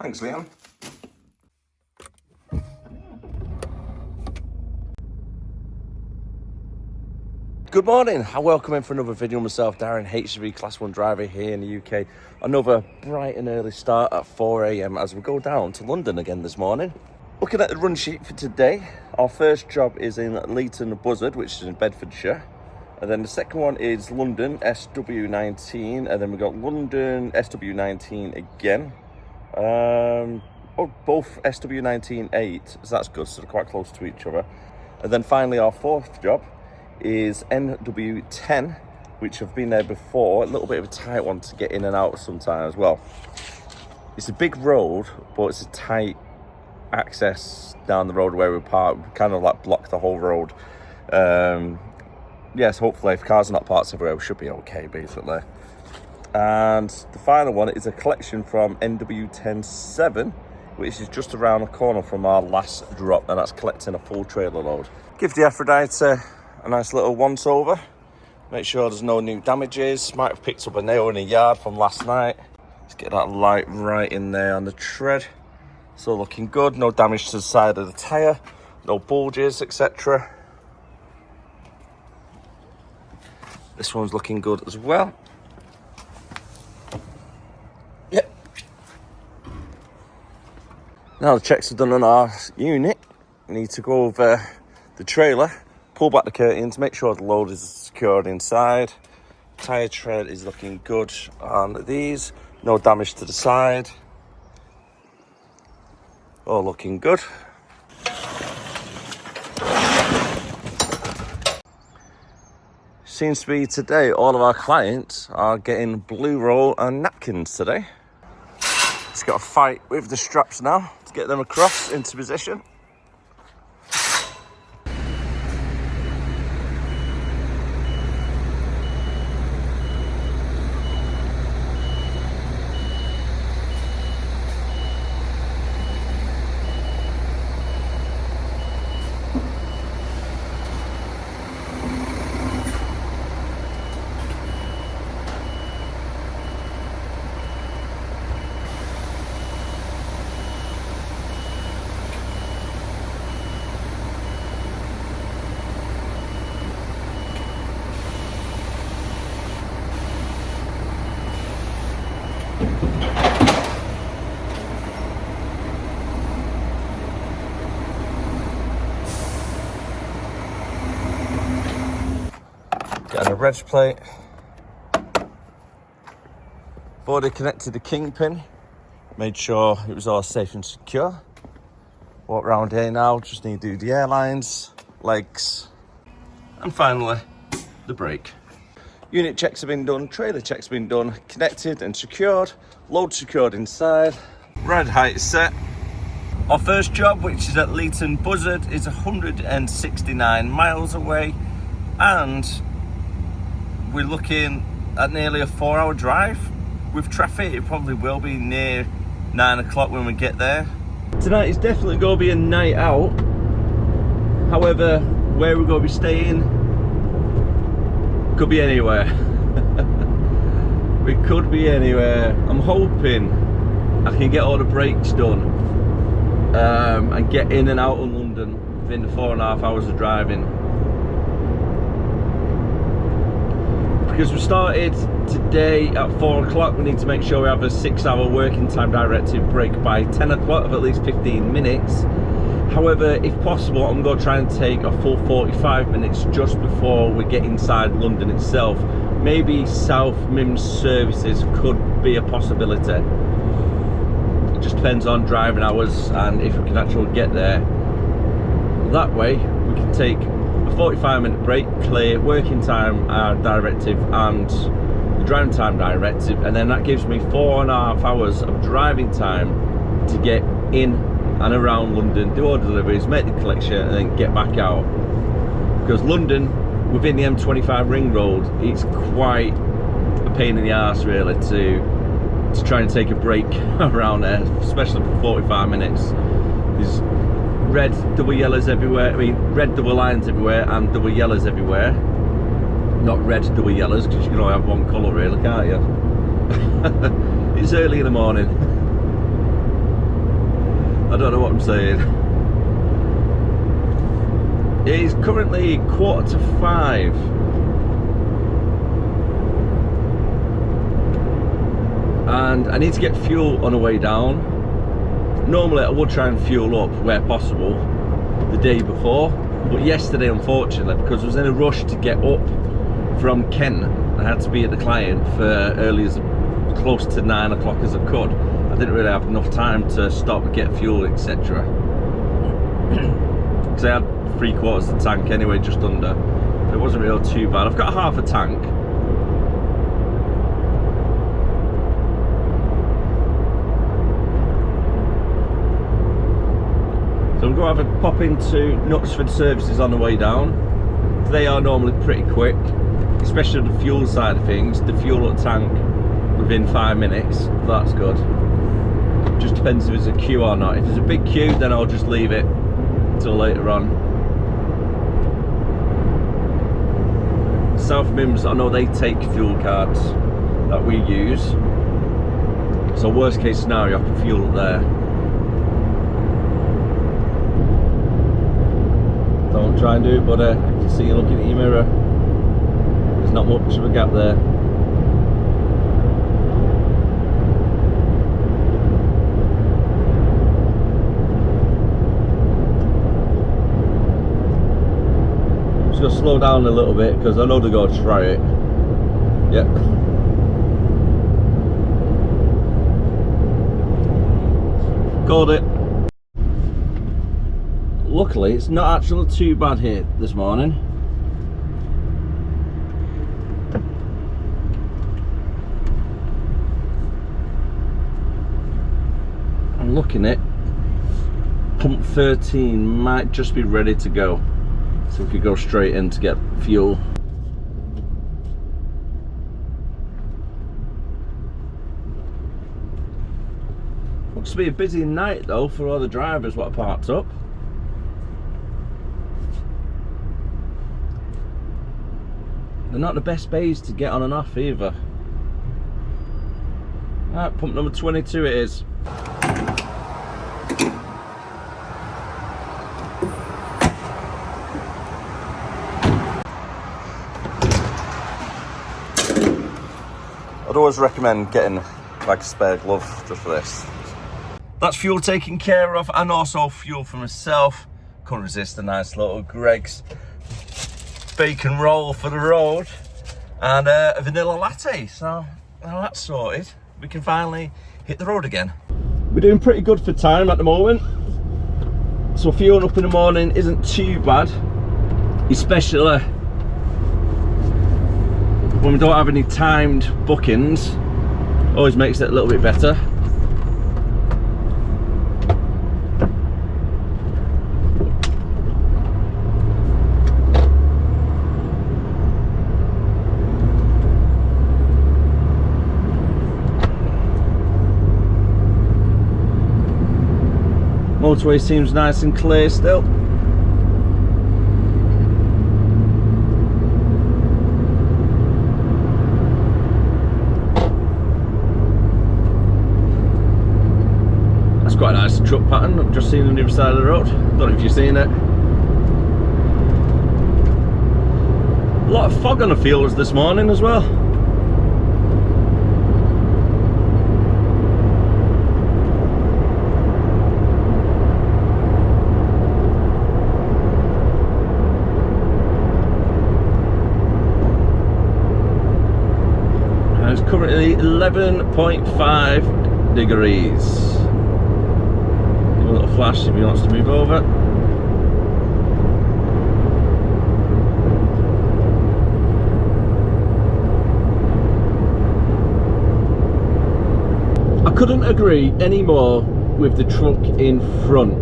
Thanks, Liam. Good morning and welcome in for another video. Myself, Darren, HGV Class 1 driver here in the UK. Another bright and early start at 4 AM as we go down to London again this morning. Looking at the run sheet for today, our first job is in Leighton Buzzard, which is in Bedfordshire. And then the second one is London, SW19. And then we've got London, SW19 again. Both SW19 8, so that's good, so they're quite close to each other. And then finally our fourth job is NW10, which have been there before. A little bit of a tight one to get in and out sometimes as well. It's a big road, but it's a tight access down the road where we park. We kind of like block the whole road. Yes, hopefully if cars are not parked everywhere, we should be okay basically. And the final one is a collection from NW107, which is just around the corner from our last drop, and that's collecting a full trailer load. Give the Aphrodite a nice little once over. Make sure there's no new damages. Might have picked up a nail in a yard from last night. Let's get that light right in there on the tread. So looking good. No damage to the side of the tyre. No bulges, etc. This one's looking good as well. Yep. Now the checks are done on our unit. We need to go over the trailer. Pull back the curtains, make sure the load is secured inside. Tyre tread is looking good on these. No damage to the side. All looking good. Seems to be today all of our clients are getting blue roll and napkins today. Just got to fight with the straps now to get them across into position. Getting a reg plate. Already connected the kingpin. Made sure it was all safe and secure. Walk around here now, just need to do the airlines, legs, and finally, the brake. Unit checks have been done, trailer checks have been done, connected and secured, load secured inside, ride height set. Our first job, which is at Leighton Buzzard, is 169 miles away, and we're looking at nearly a 4-hour drive. With traffic, it probably will be near 9 o'clock when we get there. Tonight is definitely going to be a night out. However, where we're going to be staying could be anywhere. We could be anywhere. I'm hoping I can get all the brakes done and get in and out of London within the 4.5 hours of driving. Because we started today at 4 o'clock, we need to make sure we have a 6-hour working time directive break by 10 o'clock of at least 15 minutes. However, if possible, I'm going to try and take a full 45 minutes just before we get inside London itself. Maybe South Mims services could be a possibility. It just depends on driving hours and if we can actually get there. That way, we can take a 45-minute break, clear, working time directive and the driving time directive, and then that gives me 4.5 hours of driving time to get in and around London, do all deliveries, make the collection and then get back out. Because London, within the M25 ring road, it's quite a pain in the arse really to try and take a break around there, especially for 45 minutes. There's red double yellows everywhere, I mean red double lines everywhere and double yellows everywhere. Not red double yellows, because you can only have one colour really, can't you? It's early in the morning. I don't know what I'm saying. It is currently 4:45. And I need to get fuel on the way down. Normally I would try and fuel up where possible the day before, but yesterday, unfortunately, because I was in a rush to get up from Kent, I had to be at the client for early as close to 9 o'clock as I could. I didn't really have enough time to stop and get fuel, etc. Because I had 3/4 of the tank anyway, just under. It wasn't really too bad. I've got half a tank. So I'm going to have a pop into Knutsford services on the way down. They are normally pretty quick, especially the fuel side of things. The fuel at tank within 5 minutes, that's good. Just depends if it's a queue or not. If it's a big queue, then I'll just leave it till later on. South Mims, I know they take fuel cards that we use. So worst case scenario, I can fuel up there. Don't try and do it, but I can see you looking at your mirror. There's not much of a gap there. I'm just going to slow down a little bit because I know they're going to try it. Yep. Called it. Luckily, it's not actually too bad here this morning. I'm looking at pump 13 might just be ready to go. So we could go straight in to get fuel. Looks to be a busy night though for all the drivers what are parked up. They're not the best bays to get on and off either. Right, pump number 22 it is. I'd always recommend getting like a spare glove just for this. That's fuel taken care of, and also fuel for myself. Couldn't resist a nice little Greg's bacon roll for the road and a vanilla latte. So now that's sorted, we can finally hit the road again. We're doing pretty good for time at the moment, so fueling up in the morning isn't too bad, especially when we don't have any timed bookings. Always makes it a little bit better. Motorway seems nice and clear still. That's quite a nice truck pattern I've just seen on the other side of the road. Don't know if you've seen it. A lot of fog on the fields this morning as well. Currently 11.5 degrees. Give him a little flash if he wants to move over. I couldn't agree any more with the truck in front.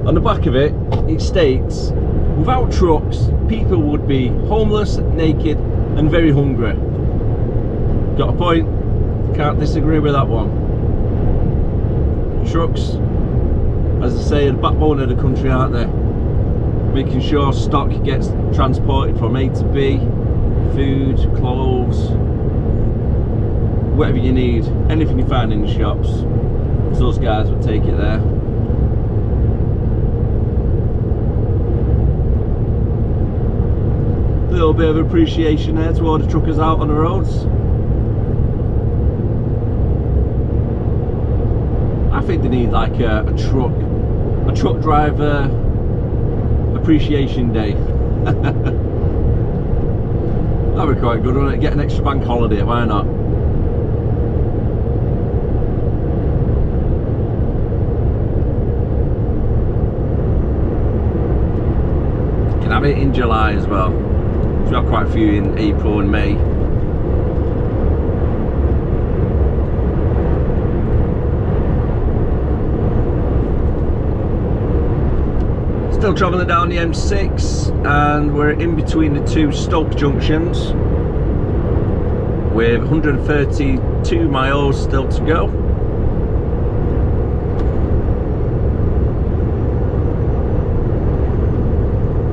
On the back of it, it states, without trucks, people would be homeless, naked and very hungry. Got a point, can't disagree with that one. Trucks, as I say, are the backbone of the country, aren't they? Making sure stock gets transported from A to B, food, clothes, whatever you need, anything you find in the shops, those guys would take it there. bit of appreciation there to all the truckers out on the roads. I think they need like a truck driver appreciation day. That'd be quite good, wouldn't it? Get an extra bank holiday, why not? Can have it in July as well. We've got quite a few in April and May. Still travelling down the M6, and we're in between the two Stoke junctions with 132 miles still to go.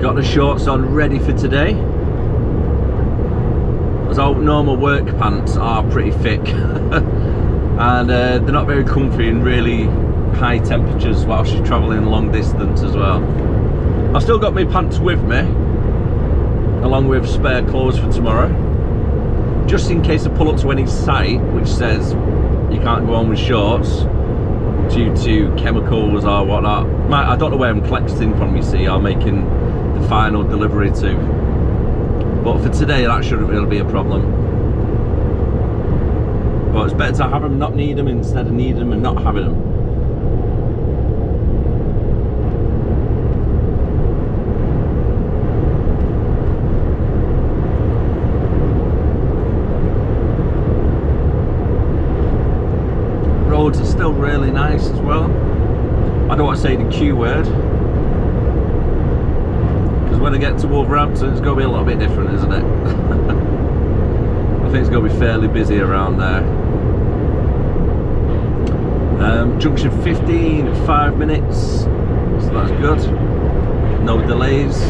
Got the shorts on ready for today, as our normal work pants are pretty thick and they're not very comfy in really high temperatures whilst you're travelling long distance as well. I've still got my pants with me, along with spare clothes for tomorrow, just in case I pull up to any site which says you can't go on with shorts due to chemicals or whatnot. I don't know where I'm collecting from, you see, or making the final delivery to. But for today, that shouldn't really be a problem. But it's better to have them, not need them, instead of need them and not having them. Roads are still really nice as well. I don't want to say the Q word, because when I get to Wolverhampton it's going to be a little bit different, isn't it? I think it's going to be fairly busy around there. Junction 15, 5 minutes, so that's good. No delays.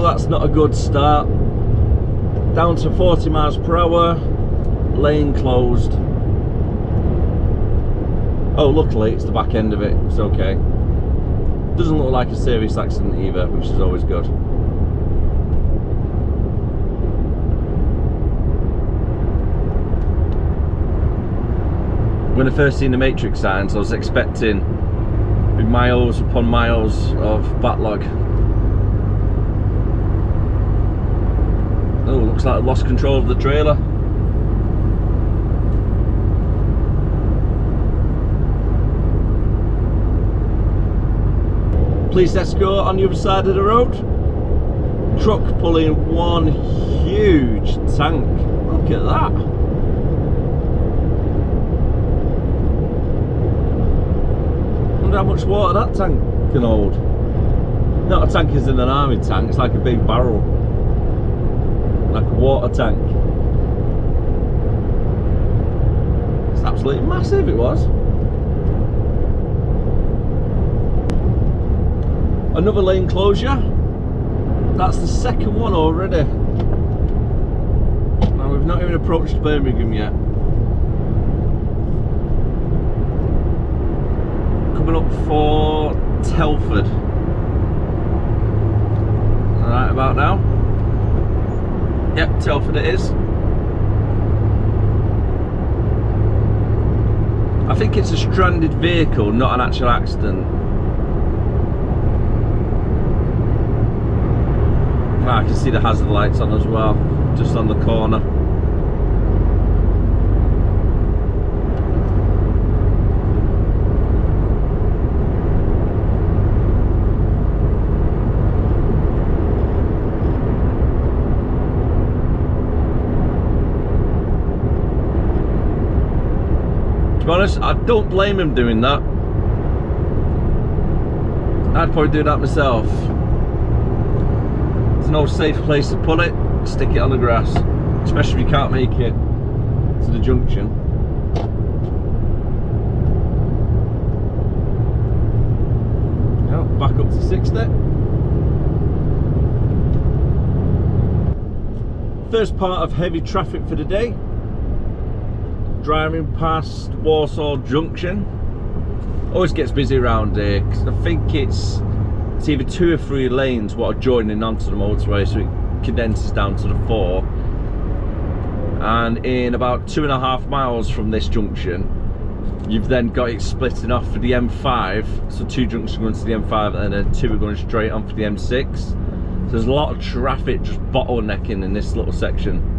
That's not a good start. Down to 40 miles per hour, lane closed. Oh, luckily it's the back end of it, it's okay. Doesn't look like a serious accident either, which is always good. When I first seen the matrix signs, I was expecting miles upon miles of backlog. Oh, looks like I lost control of the trailer. Police escort on the other side of the road. Truck pulling one huge tank. Look at that. Wonder how much water that tank can hold. Not a tank is in an army tank, it's like a big barrel. Like a water tank. It's absolutely massive, it was. Another lane closure. That's the second one already. Now we've not even approached Birmingham yet. Coming up for Telford. Right about now. Yep, Telford it is. I think it's a stranded vehicle, not an actual accident. I can see the hazard lights on as well, just on the corner. To be honest, I don't blame him doing that. I'd probably do that myself. There's no safe place to put it, stick it on the grass, especially if you can't make it to the junction. Now back up to 60. First part of heavy traffic for the day. driving past Warsaw Junction. Always gets busy around here because I think it's either 2 or 3 lanes what are joining onto the motorway, so it condenses down to the 4. And in about 2.5 miles from this junction, you've then got it splitting off for the M5. So 2 junctions going to the M5 and then 2 are going straight on for the M6. So there's a lot of traffic just bottlenecking in this little section.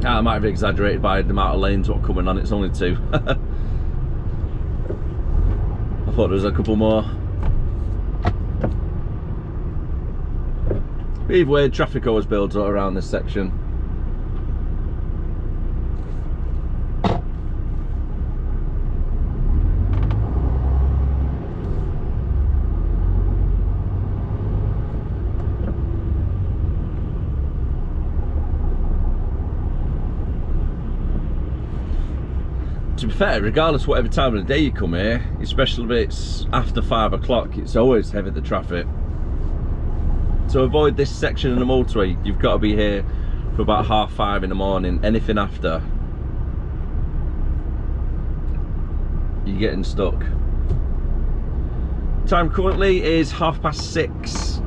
I might have exaggerated by the amount of lanes what are coming on, it's only 2. I thought there was a couple more. But either way, traffic always builds up around this section. To be fair, regardless of whatever time of the day you come here, especially if it's after 5 o'clock, it's always heavy, the traffic. To avoid this section of the motorway, you've got to be here for about 5:30 in the morning. Anything after, you're getting stuck. Time currently is 6:30.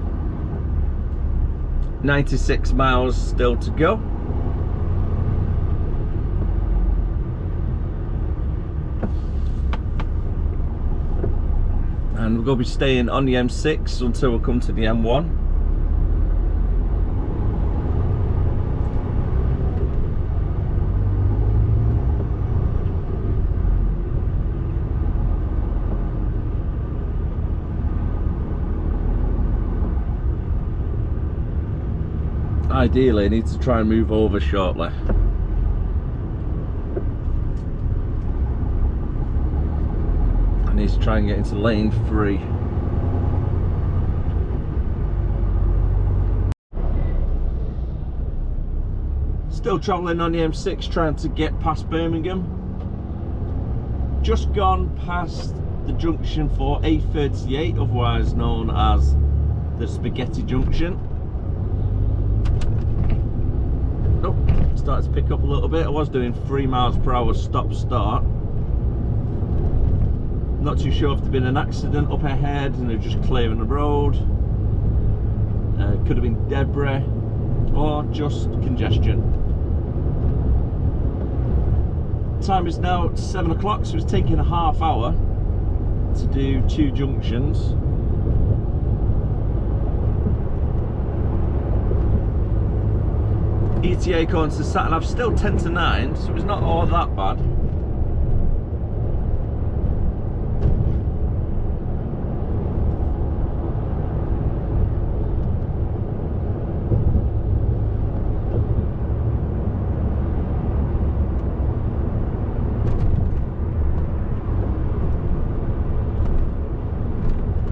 96 miles still to go. And we're going to be staying on the M6 until we come to the M1. Ideally, I need to try and move over shortly. I need to try and get into lane 3. Still travelling on the M6, trying to get past Birmingham. Just gone past the junction for A38, otherwise known as the Spaghetti Junction. Oh, started to pick up a little bit. I was doing 3 miles per hour stop-start. Not too sure if there'd been an accident up ahead and they're just clearing the road. Could have been debris or just congestion. Time is now 7 o'clock, so it's taking a ½ hour to do 2 junctions. ETA according to sat-nav still 10 to 9, so it's not all that bad.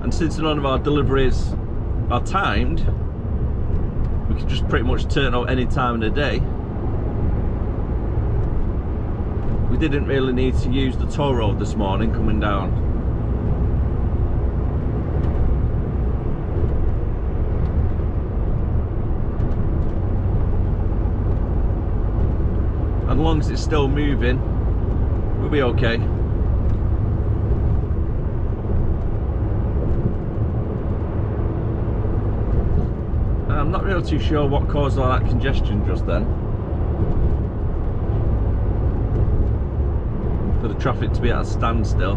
And since none of our deliveries are timed, we can just pretty much turn out any time of the day. We didn't really need to use the toll road this morning coming down. As long as it's still moving, we'll be okay. I'm not really too sure what caused all that congestion just then. For the traffic to be at a standstill.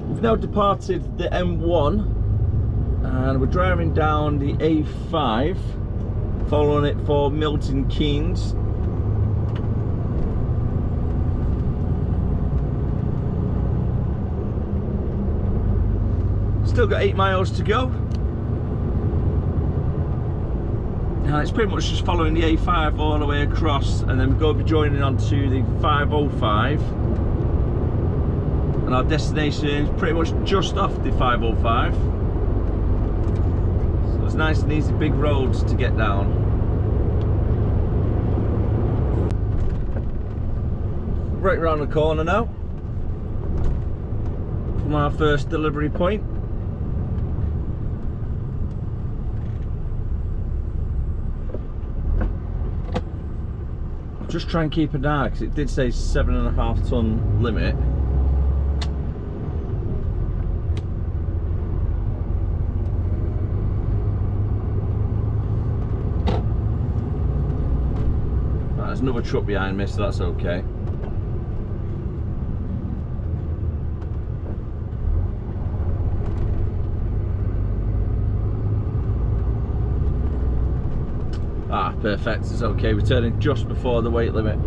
We've now departed the M1 and we're driving down the A5. Following it for Milton Keynes. Still got 8 miles to go. Now it's pretty much just following the A5 all the way across, and then we're going to be joining onto the 505. And our destination is pretty much just off the 505. So it's nice and easy big roads to get down. Right around the corner now. from our first delivery point. Just try and keep an eye, because it did say 7.5 ton limit. Right, there's another truck behind me, so that's okay. Ah, perfect, it's okay. We're turning just before the weight limit.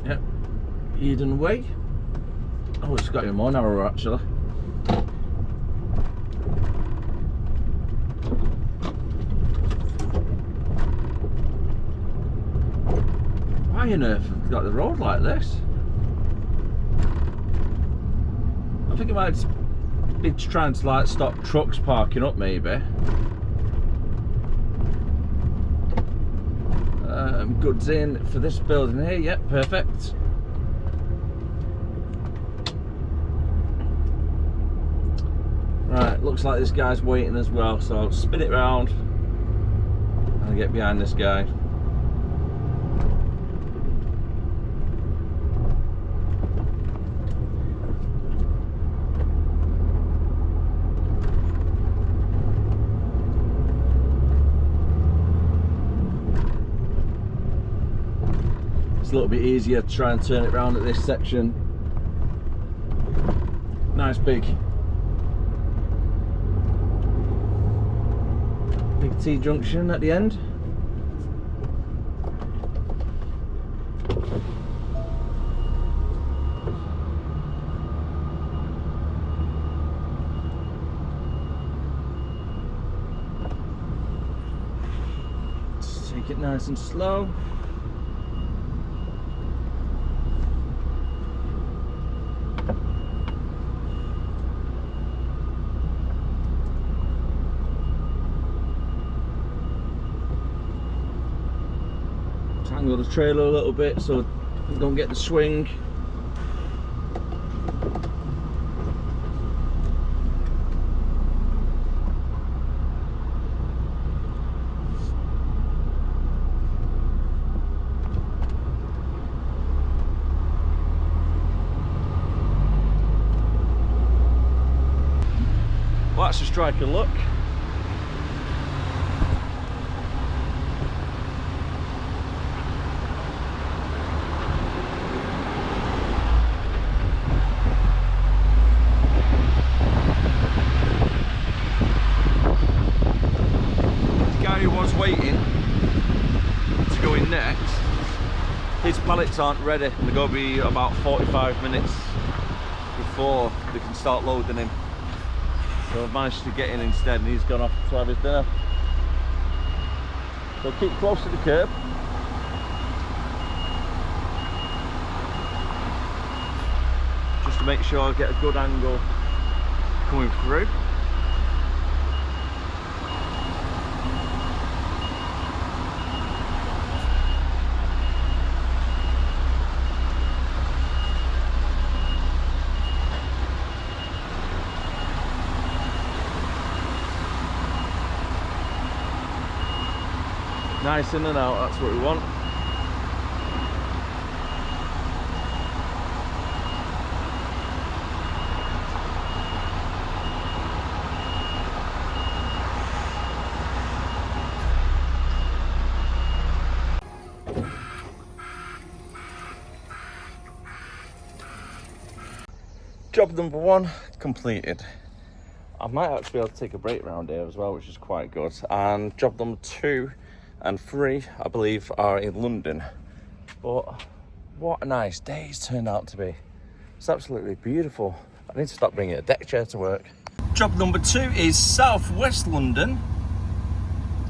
Yep, Eden Way. Oh, it's got even more narrower actually. Why on earth have they got the road like this? I think it might be trying to like stop trucks parking up maybe. Goods in for this building here, yep, perfect. Right, looks like this guy's waiting as well, so I'll spin it round and get behind this guy. It's a little bit easier to try and turn it around at this section. Nice big T-junction at the end. Just take it nice and slow. Angle the trailer a little bit so we don't get the swing. Well, that's a striker look. Waiting to go in next, his pallets aren't ready and they're going to be about 45 minutes before they can start loading him, so I've managed to get in instead and he's gone off to have his dinner. So keep close to the curb. Just to make sure I get a good angle coming through. Nice in and out, that's what we want. Job number 1 completed. I might actually be able to take a break around here as well, which is quite good. And job number 2 and 3, I believe, are in London. But what a nice day it's turned out to be. It's absolutely beautiful. I need to stop bringing a deck chair to work. Job number 2 is southwest London.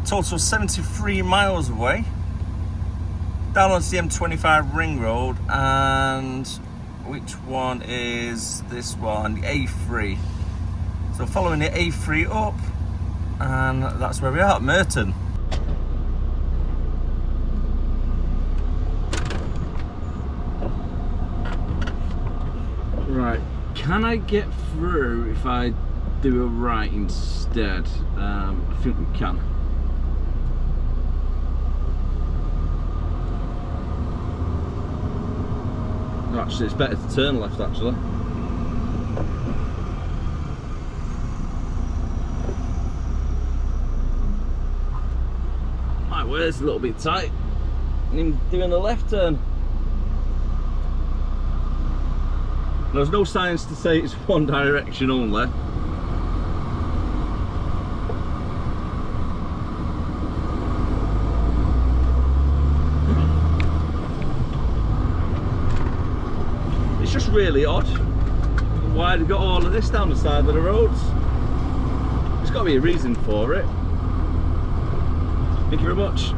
Total 73 miles away. Down onto the M25 ring road, and which one is this one? The A3. So following the A3 up, and that's where we are at Merton. Right, can I get through if I do a right instead? I think we can. Actually, it's better to turn left actually. My word's a little bit tight. I'm doing a left turn. There's no signs to say it's one direction only. It's just really odd why they got all of this down the side of the roads. There's got to be a reason for it. Thank you very much.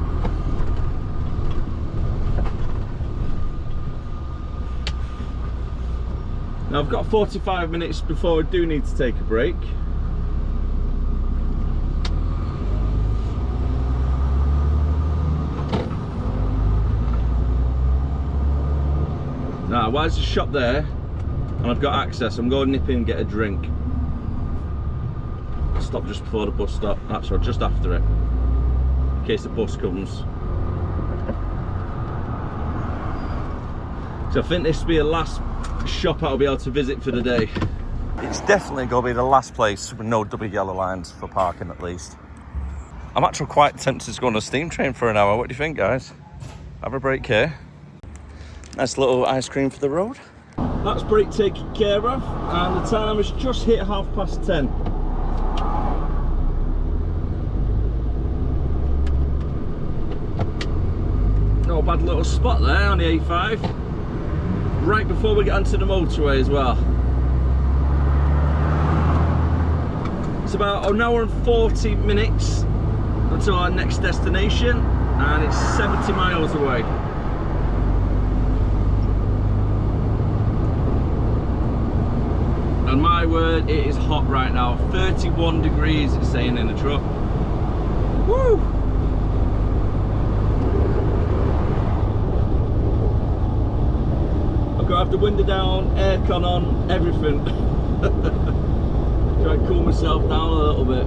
Now I've got 45 minutes before I do need to take a break. Now, while there's a shop there and I've got access, I'm going to nip in and get a drink. Stop just before the bus stop, actually just after it, in case the bus comes. So I think this will be the last shop I'll be able to visit for the day. It's definitely going to be the last place with no double yellow lines for parking at least. I'm actually quite tempted to go on a steam train for an hour. What do you think, guys? Have a break here. Nice little ice cream for the road. That's break taken care of, and the time has just hit 10:30. No bad little spot there on the A5. Right before we get onto the motorway as well. It's about an hour and 40 minutes until our next destination, and it's 70 miles away. And my word, it is hot right now. 31 degrees it's saying in the truck. Woo! I've got to have the window down, aircon on, everything. Try and cool myself down a little bit.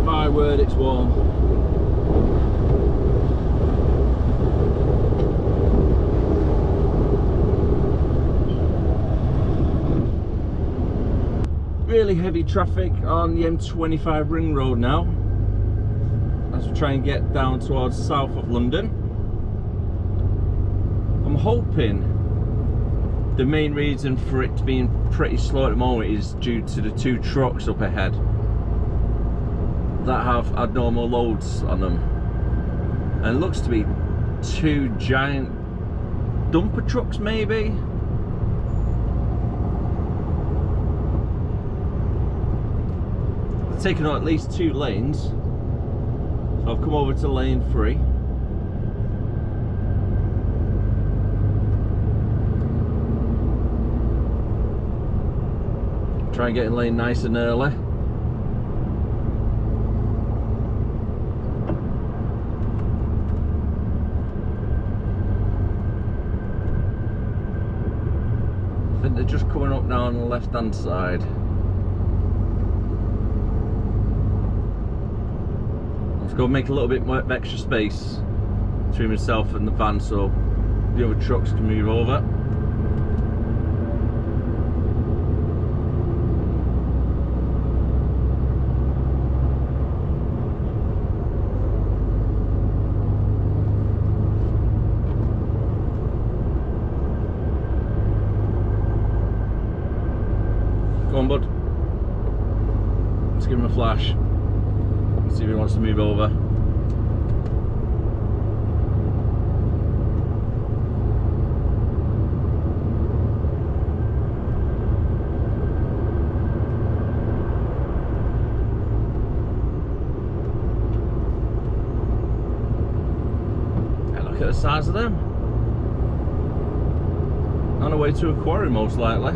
My word, it's warm. Really heavy traffic on the M25 ring road now as we try and get down towards the south of London. I'm hoping the main reason for it being pretty slow at the moment is due to the two trucks up ahead that have abnormal loads on them, and it looks to be two giant dumper trucks maybe. Taking on at least 2 lanes, so I've come over to lane 3. Try and get in lane nice and early. I think they're just coming up now on the left hand side. Go make a little bit more extra space between myself and the van so the other trucks can move over. Go on, bud. Let's give him a flash. See if he wants to move over. Hey, look at the size of them. On the way to a quarry most likely.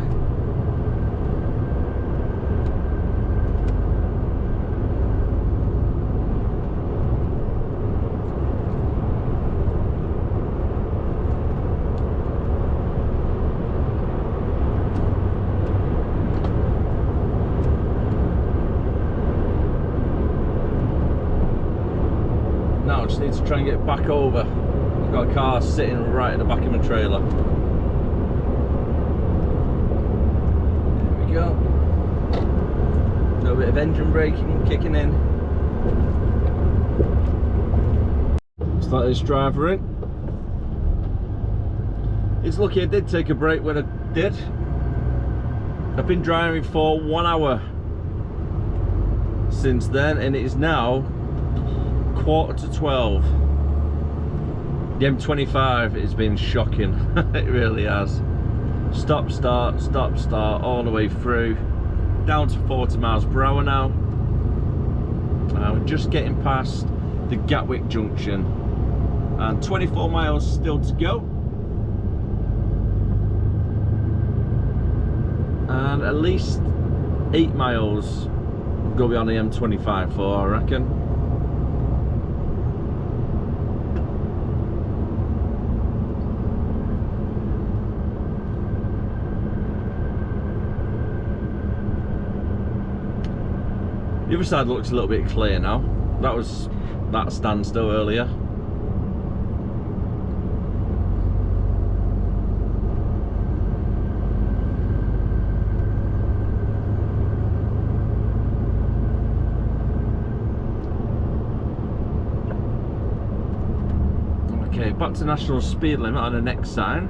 need to try and get back over. I've got a car sitting right at the back of my trailer. There we go. A little bit of engine braking kicking in. Let's let this driver in. It's lucky I did take a break when I did. I've been driving for 1 hour since then, and it is now 11:45. The M25 has been shocking. It really has. Stop start all the way through, down to 40 miles per hour now. We're just getting past the Gatwick junction and 24 miles still to go, and at least 8 miles go be on the M25 for, I reckon. The other side looks a little bit clear now. That was that standstill earlier. Okay, back to national speed limit on the next sign.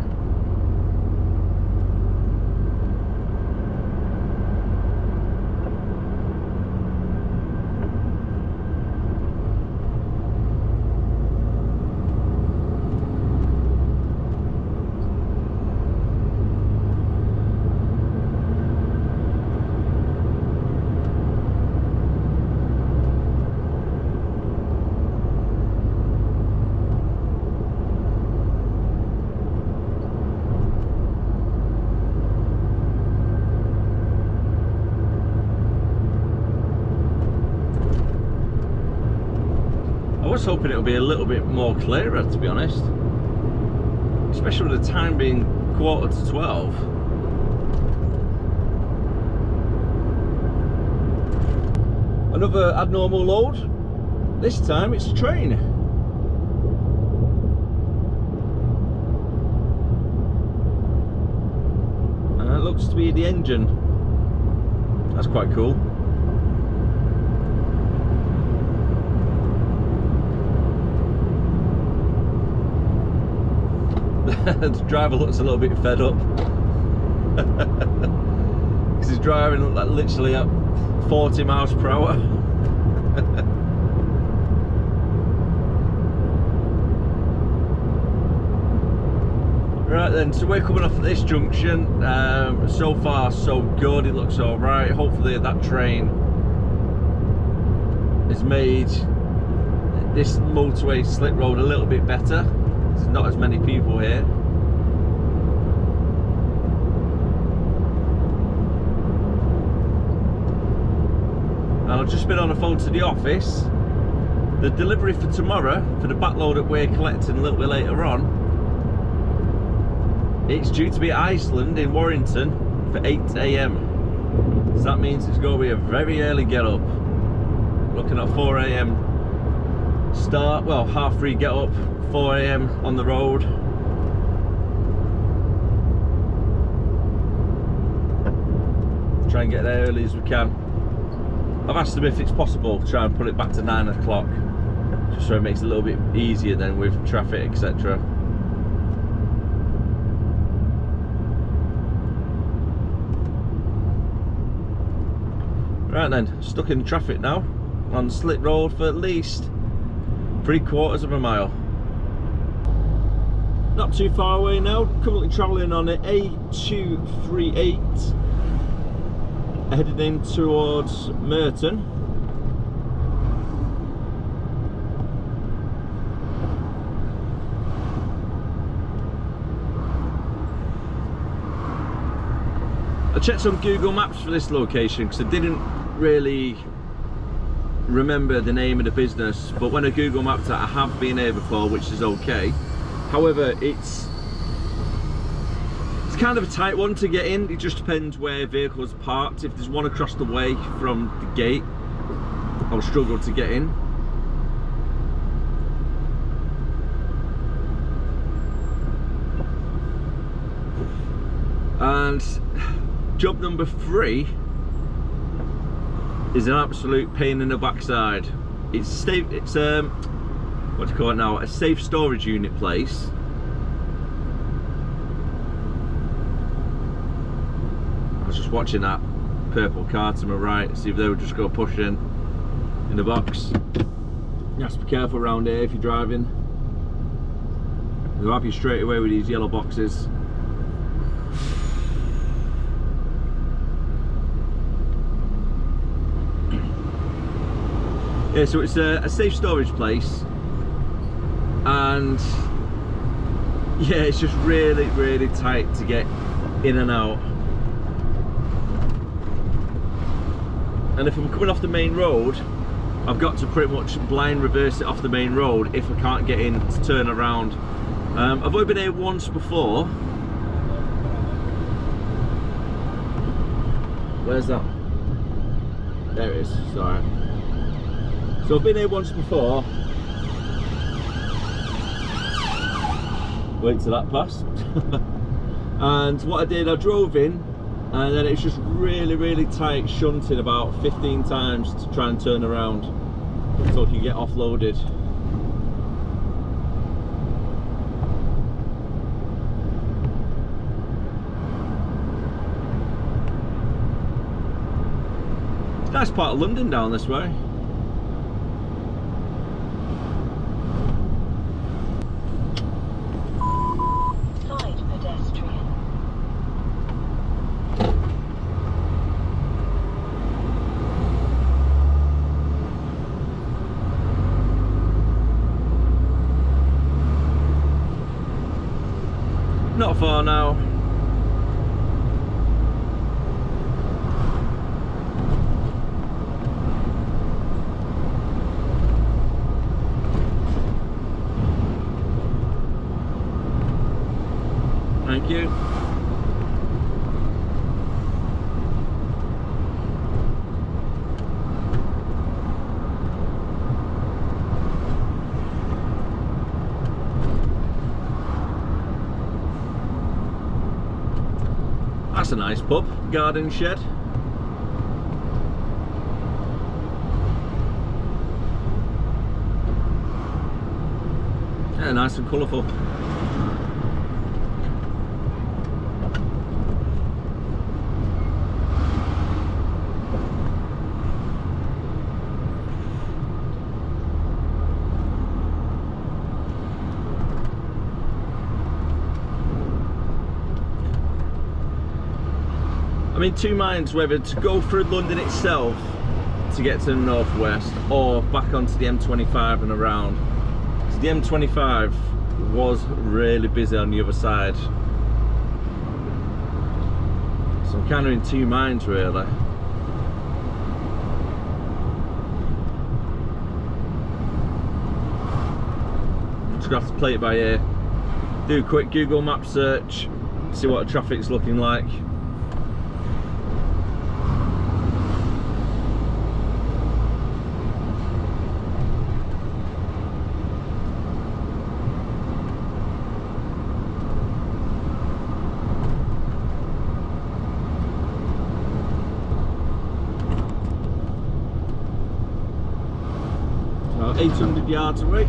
I was hoping it would be a little bit more clearer, to be honest, especially with the time being 11:45. Another abnormal load. This time it's a train. And it looks to be the engine. That's quite cool. The driver looks a little bit fed up because he's driving like literally at 40 miles per hour. Right then, so we're coming off at this junction. So far so good, it looks alright. Hopefully that train has made this motorway slip road a little bit better. There's not as many people here. And I've just been on the phone to the office. The delivery for tomorrow, for the backload that we're collecting a little bit later on, it's due to be at Iceland in Warrington for 8 AM. So that means it's going to be a very early get up. Looking at 4 AM start, well, 3:30 get up, 4 AM on the road. Try and get there early as we can. I've asked them if it's possible to try and put it back to 9 o'clock, just so it makes it a little bit easier then with traffic, etc. Right then, stuck in traffic now on Slit Road for at least 3/4 of a mile. Not too far away now, currently travelling on the A238, headed in towards Merton. I checked on Google Maps for this location because I didn't really remember the name of the business, but when I Google mapped it, I have been here before, which is okay. However, it's kind of a tight one to get in. It just depends where vehicles are parked. If there's one across the way from the gate, I'll struggle to get in. And job number 3 is an absolute pain in the backside. It's what do you call it now? A safe storage unit place. I was just watching that purple car to my right, see if they would just go pushing in the box. You have to be careful around here if you're driving. They'll have you straight away with these yellow boxes. Yeah, so it's a safe storage place, and yeah, it's just really, really tight to get in and out. And if I'm coming off the main road, I've got to pretty much blind reverse it off the main road if I can't get in to turn around. I've only been here once before. Where's that? There it is, sorry. So I've been here once before. Wait till that passed. And what I did, I drove in, and then it's just really, really tight, shunted about 15 times to try and turn around so I can get offloaded. It's a nice part of London down this way. Not far now. Thank you. That's a nice pub, garden shed. Yeah, nice and colourful. I'm in two minds whether to go through London itself to get to the northwest or back onto the M25 and around. Because the M25 was really busy on the other side. So I'm kind of in two minds really. I'm just going to have to play it by ear. Do a quick Google map search, see what the traffic's looking like. About 800 yards away.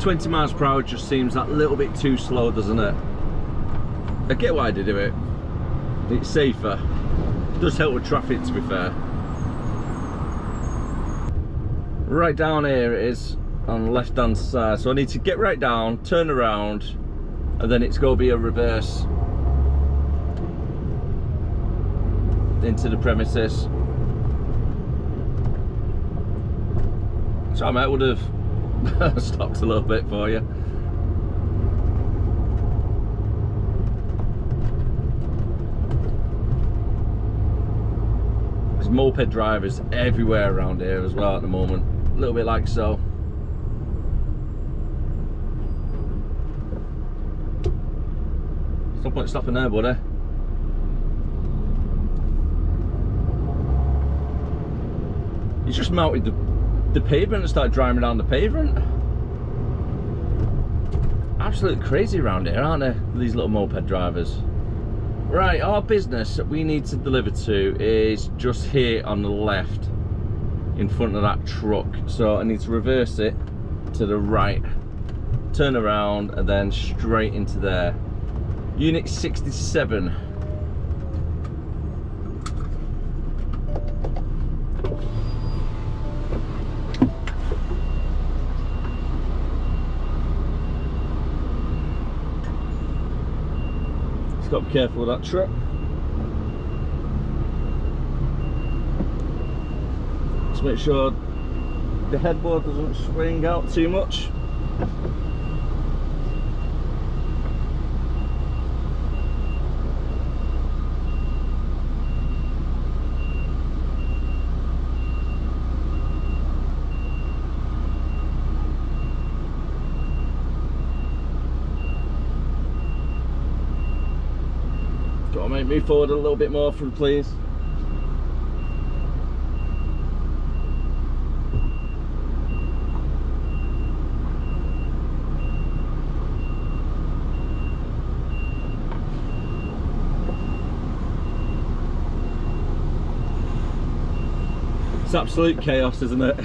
$20 miles per hour just seems that little bit too slow, doesn't it? I get why they do it. It's safer. It does help with traffic, to be fair. Right down here it is on the left hand side. So I need to get right down, turn around, and then it's going to be a reverse into the premises. So I would have stopped a little bit for you. There's moped drivers everywhere around here as well at the moment. A little bit like so. No point stopping there, buddy. He's just mounted the pavement and started driving down the pavement. Absolutely crazy around here, aren't they? These little moped drivers. Right, our business that we need to deliver to is just here on the left, in front of that truck. So I need to reverse it to the right, turn around, and then straight into there. Unit 67. Just got to be careful with that truck. Just make sure the headboard doesn't swing out too much. Got to make me forward a little bit more, please. It's absolute chaos, isn't it?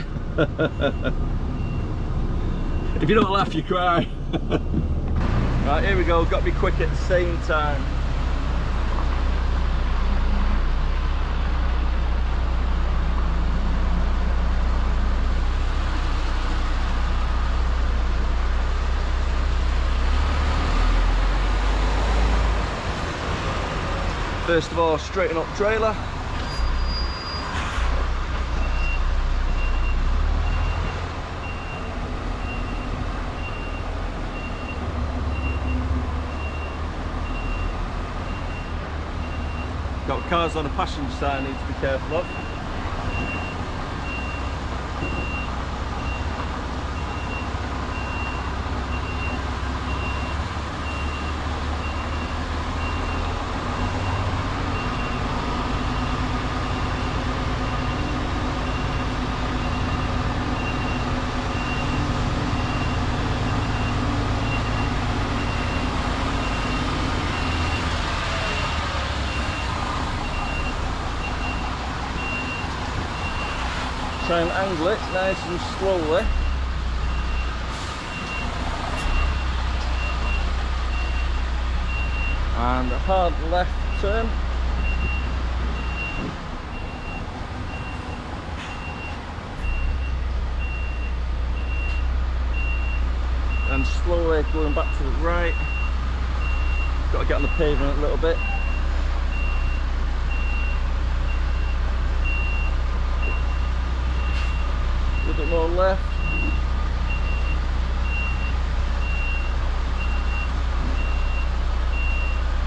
If you don't laugh, you cry. Right, here we go. Got to be quick at the same time. First of all, straighten up trailer. Got cars on the passenger side I need to be careful of. Try and angle it nice and slowly. And a hard left turn. And slowly going back to the right. Got to get on the pavement a little bit. A little bit more left.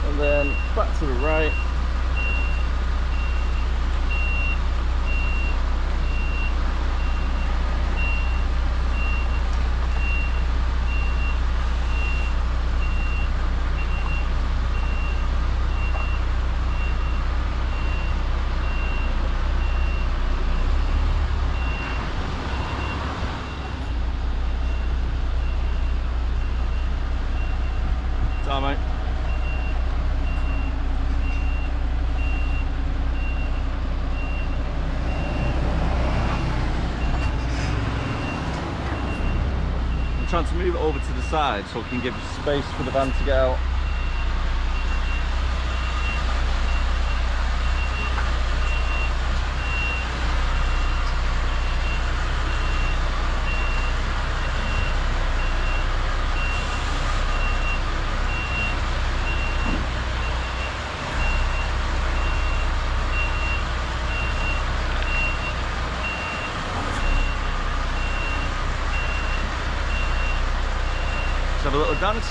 And then back to the right. Mate. I'm trying to move it over to the side so I can give space for the van to get out. have a little dance.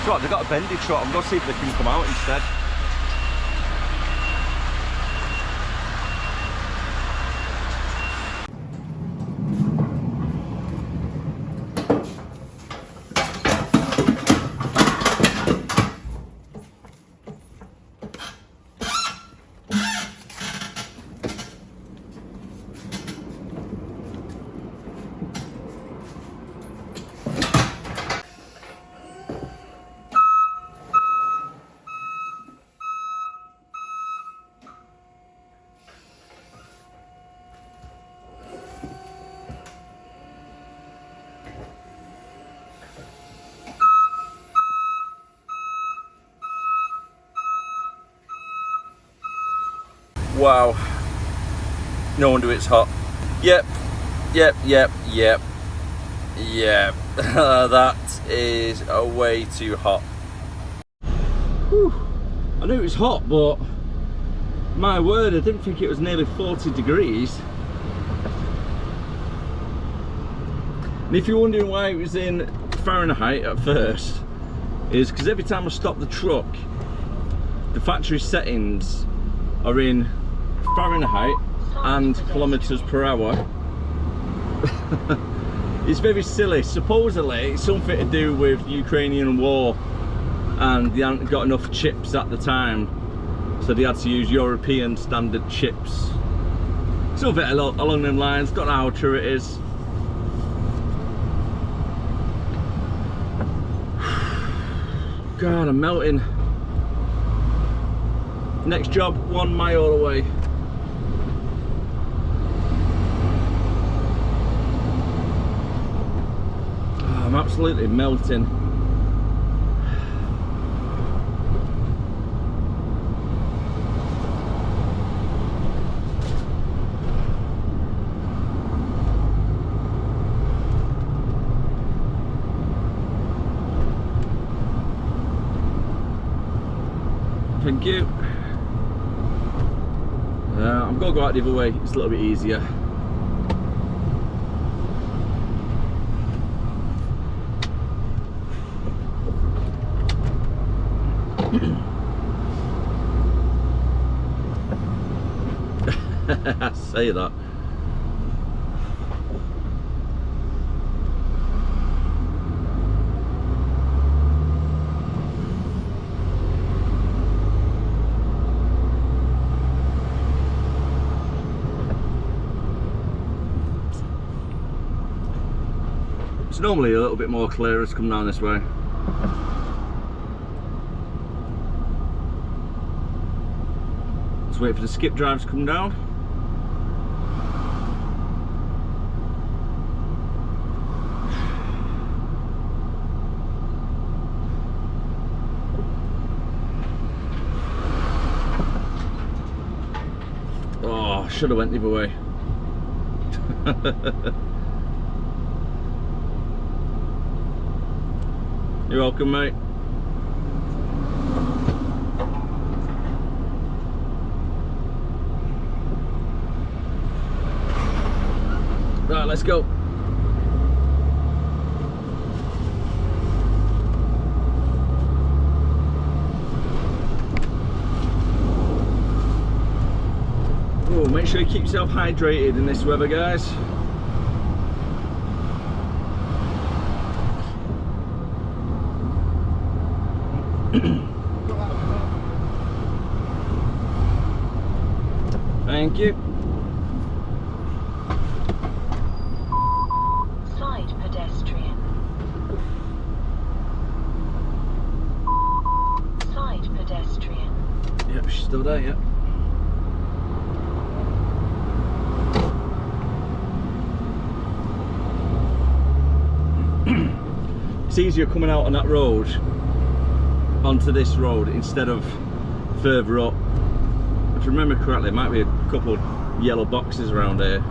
So what, they've got a bendy truck. I'm going to see if they can come out instead. Wow, no wonder it's hot. Yep. That is way too hot. Whew. I knew it was hot, but my word, I didn't think it was nearly 40 degrees. And if you're wondering why it was in Fahrenheit at first, is because every time I stop the truck, the factory settings are in Fahrenheit and kilometers per hour. It's very silly. Supposedly it's something to do with the Ukrainian war, and they hadn't got enough chips at the time, so they had to use European standard chips. Something along them lines. Don't know how true it is. God, I'm melting. Next job, 1 mile away. Oh, I'm absolutely melting. Thank you. I'm going to go out the other way, it's a little bit easier. I say that. It's normally a little bit more clear as come down this way. Let's wait for the skip drive to come down. Oh, should have went the other way. You're welcome, mate. Right, let's go. Oh, make sure you keep yourself hydrated in this weather, guys. Thank you. Side pedestrian. Side pedestrian. Yep, she's still there, yep. It's easier coming out on that road onto this road instead of further up. If I remember correctly, there might be a couple of yellow boxes around here.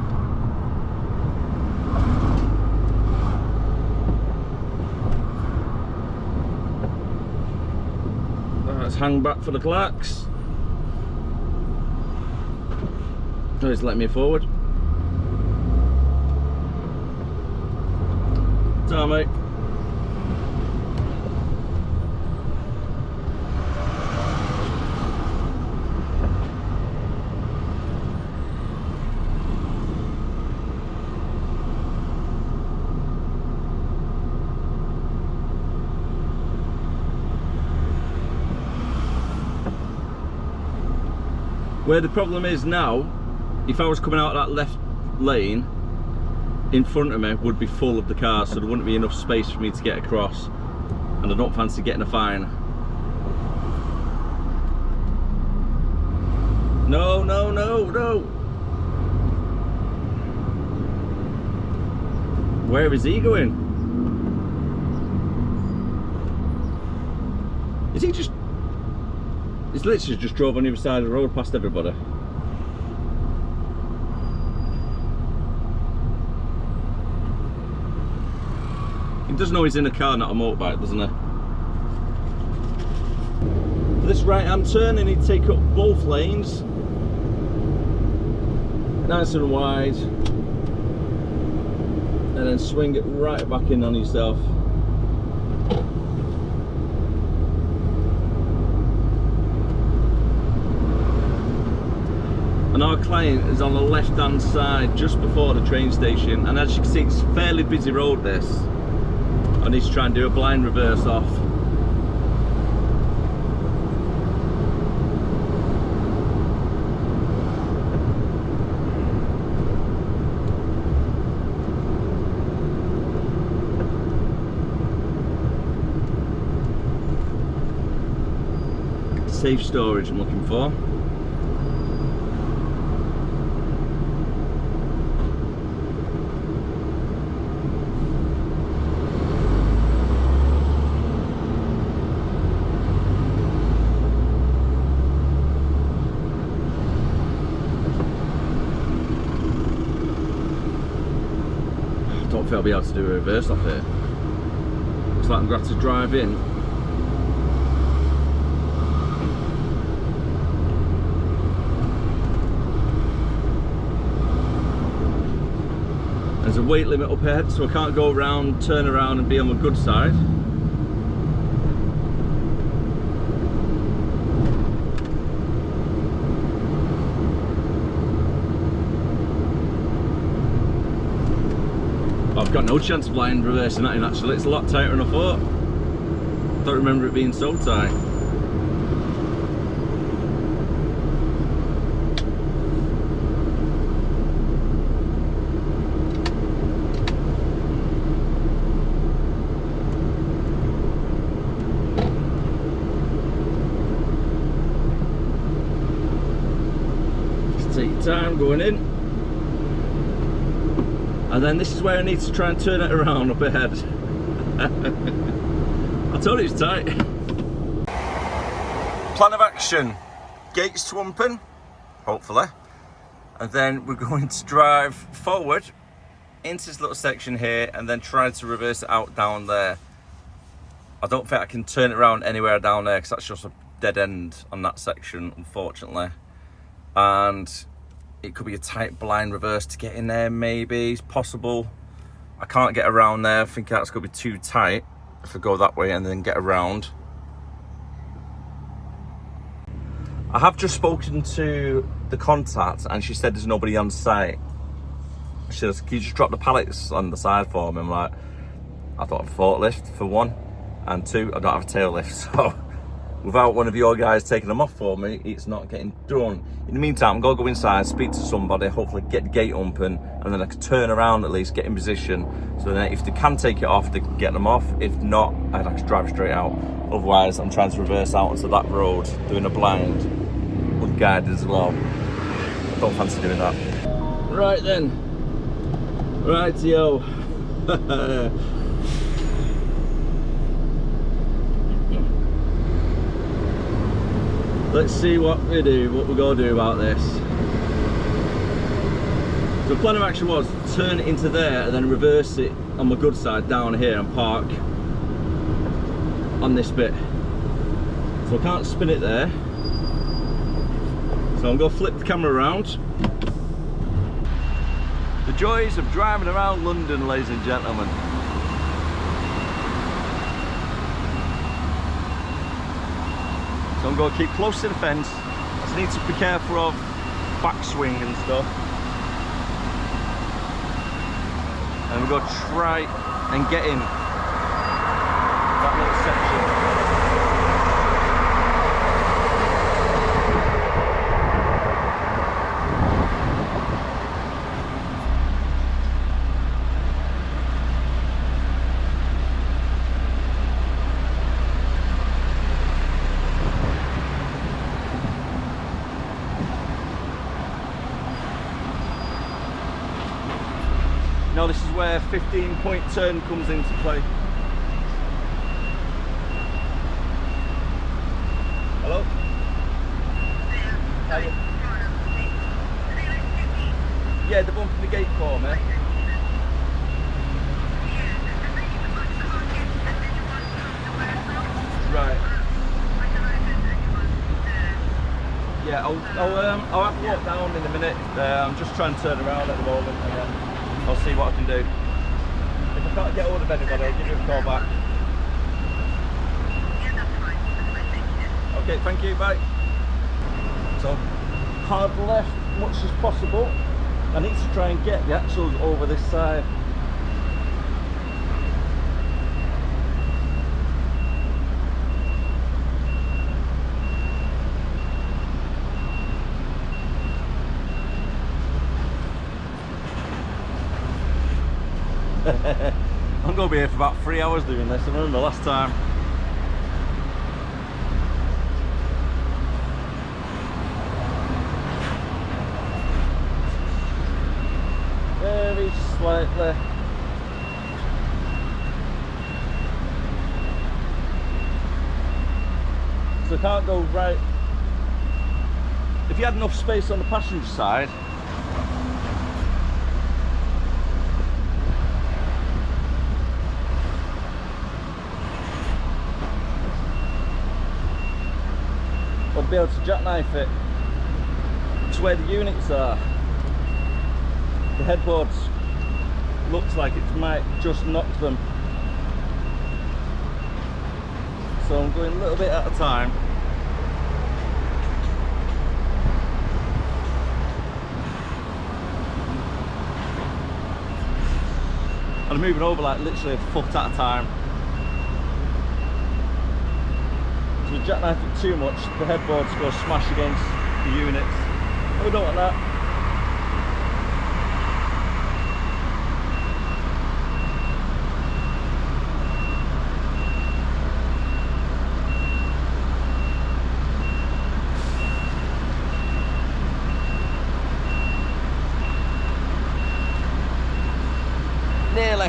Let's hang back for the clocks. Oh, he's letting me forward. Ta, mate. Where the problem is now, if I was coming out of that left lane, in front of me would be full of the cars, so there wouldn't be enough space for me to get across, and I don't fancy getting a fine. No, no, no, no. Where is he going? Is he just... He's literally just drove on the other side of the road past everybody. He does know he's in a car, not a motorbike, doesn't he? For this right-hand turn, I need to take up both lanes. Nice and wide. And then swing it right back in on yourself. And our client is on the left hand side just before the train station, and as you can see it's a fairly busy road this. I need to try and do a blind reverse off. Safe storage I'm looking for. I'll be able to do a reverse off here. Looks like I'm going to have to drive in. There's a weight limit up ahead, so I can't go around, turn around and be on the good side. I've got no chance of blind reversing that in actually, it's a lot tighter than I thought. Don't remember it being so tight. Just take your time going in. And then this is where I need to try and turn it around up ahead. I told you it's tight. Plan of action. Gates to Outin, hopefully. And then we're going to drive forward into this little section here and then try to reverse it out down there. I don't think I can turn it around anywhere down there because that's just a dead end on that section, unfortunately. And it could be a tight blind reverse to get in there, maybe. It's possible. I can't get around there. I think that's going to be too tight if I go that way and then get around. I have just spoken to the contact and she said there's nobody on site. She says, can you just drop the pallets on the side for me? I'm like, I don't have a forklift for one, and two, I don't have a tail lift. So without one of your guys taking them off for me, it's not getting done. In the meantime, I'm going to go inside, speak to somebody, hopefully get the gate open, and then I can turn around at least, get in position, so then if they can take it off, they can get them off. If not, I'd have to drive straight out. Otherwise, I'm trying to reverse out onto that road, doing a blind, unguided as well. I don't fancy doing that. Right then. Rightio. Let's see what we're gonna do about this. So the plan of action was to turn it into there and then reverse it on my good side down here and park on this bit. So I can't spin it there. So I'm gonna flip the camera around. The joys of driving around London, ladies and gentlemen. So I'm going to keep close to the fence. I just need to be careful of backswing and stuff. And we're going to try and get in that little section. Now this is where 15-point turn comes into play. Hello? Hiya. Yeah, the bump in the gate for me. Right. Yeah, I'll have to walk down in a minute. I'm just trying to turn around at the moment and then I'll see what I can do. If I can't get hold of anybody, I'll give you a call back. Okay, thank you, bye. So, hard left much as possible. I need to try and get the axles over this side. I'm going to be here for about 3 hours doing this. I remember last time. Very slightly. So I can't go right. If you had enough space on the passenger side, I'll be able to jackknife it to where the units are. The headboards looks like it might just knock them. So I'm going a little bit at a time. And I'm moving over like literally a foot at a time. If you jackknife it too much, the headboard's going to smash against the units. And we don't want that. Nearly.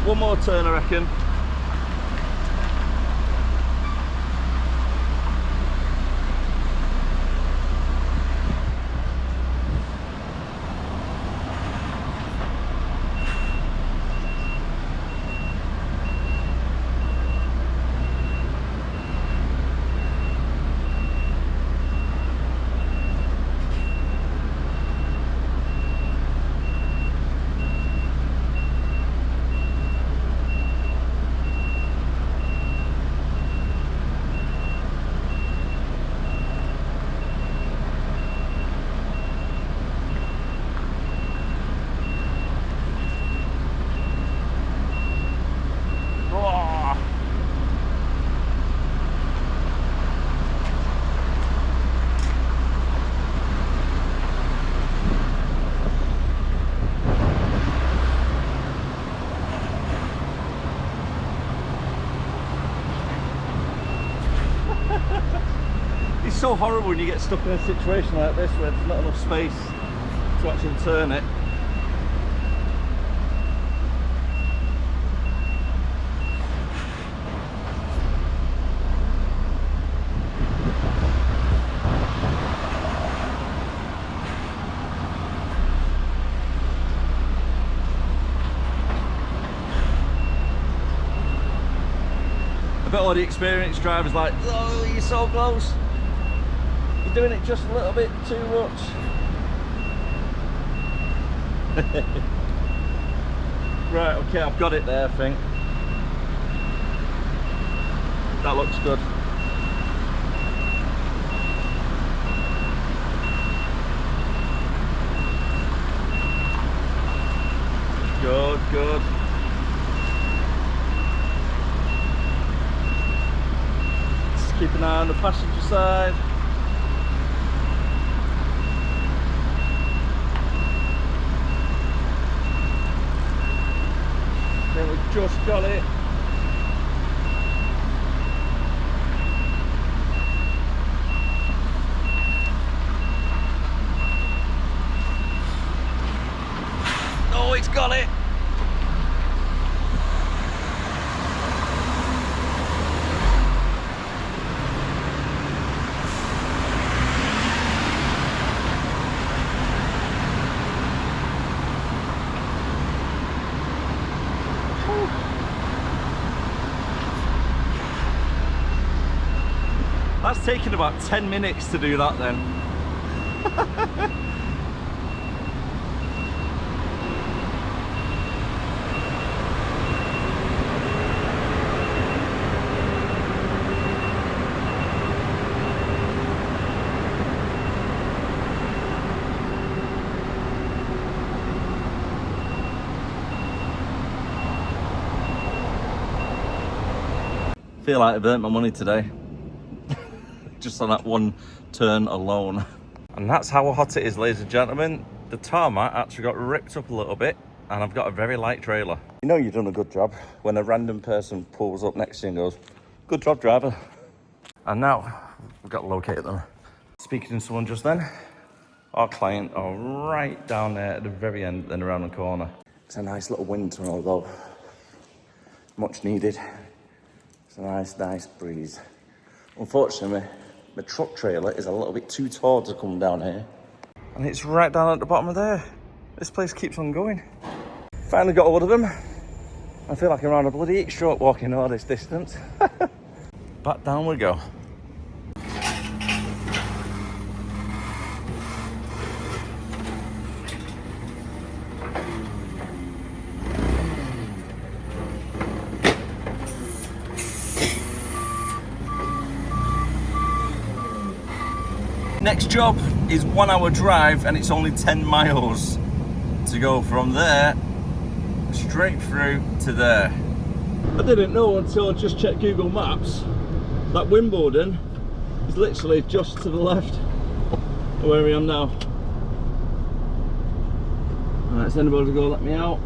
One more turn, I reckon. It's so horrible when you get stuck in a situation like this where there's not enough space to actually turn it. bet all the experienced drivers like, oh, you're so close. You're doing it just a little bit too much. Right, okay, I've got it there, I think. That looks good. Good, good. Just keep an eye on the passenger side. Then we've just got it. Oh, it's got it. That's taken about 10 minutes to do that then. Feel like I've earned my money today. Just on that one turn alone. And that's how hot it is, ladies and gentlemen. The tarmac actually got ripped up a little bit and I've got a very light trailer. You know you've done a good job when a random person pulls up next to you and goes, good job, driver. And now we've got to locate them. Speaking to someone just then, our client are right down there at the very end and around the corner. It's a nice little wind tunnel though. Much needed. It's a nice breeze. Unfortunately, my truck trailer is a little bit too tall to come down here. And it's right down at the bottom of there. This place keeps on going. Finally got hold of him. I feel like I'm on a bloody heat stroke walking all this distance. Back down we go. Next job is 1 hour drive and it's only 10 miles to go from there straight through to there. I didn't know until I just checked Google Maps that Wimbledon is literally just to the left of where I am now. Alright, is anybody to go let me out?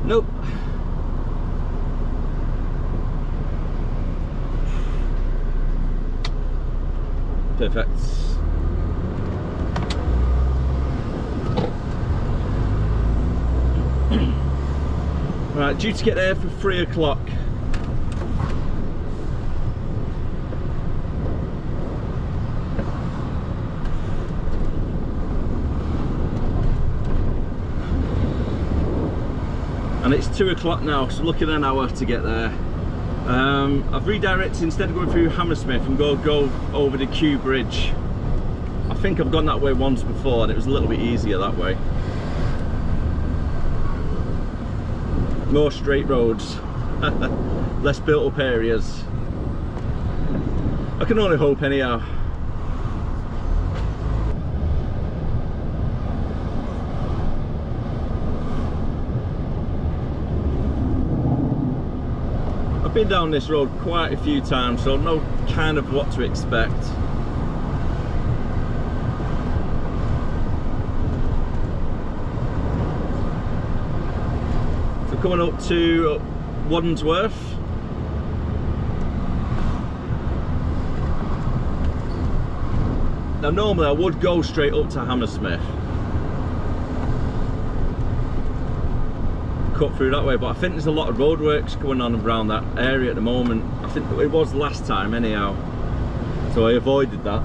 Nope. Perfect. Right, due to get there for 3 o'clock. And it's 2 o'clock now, so looking at an hour to get there. I've redirected, instead of going through Hammersmith, I'm going to go over the Kew Bridge. I think I've gone that way once before and it was a little bit easier that way. More straight roads, less built up areas. I can only hope anyhow. I've been down this road quite a few times, so I know kind of what to expect. So coming up to Wandsworth. Now normally I would go straight up to Hammersmith, cut through that way, but I think there's a lot of roadworks going on around that area at the moment. I think it was last time anyhow. So I avoided that.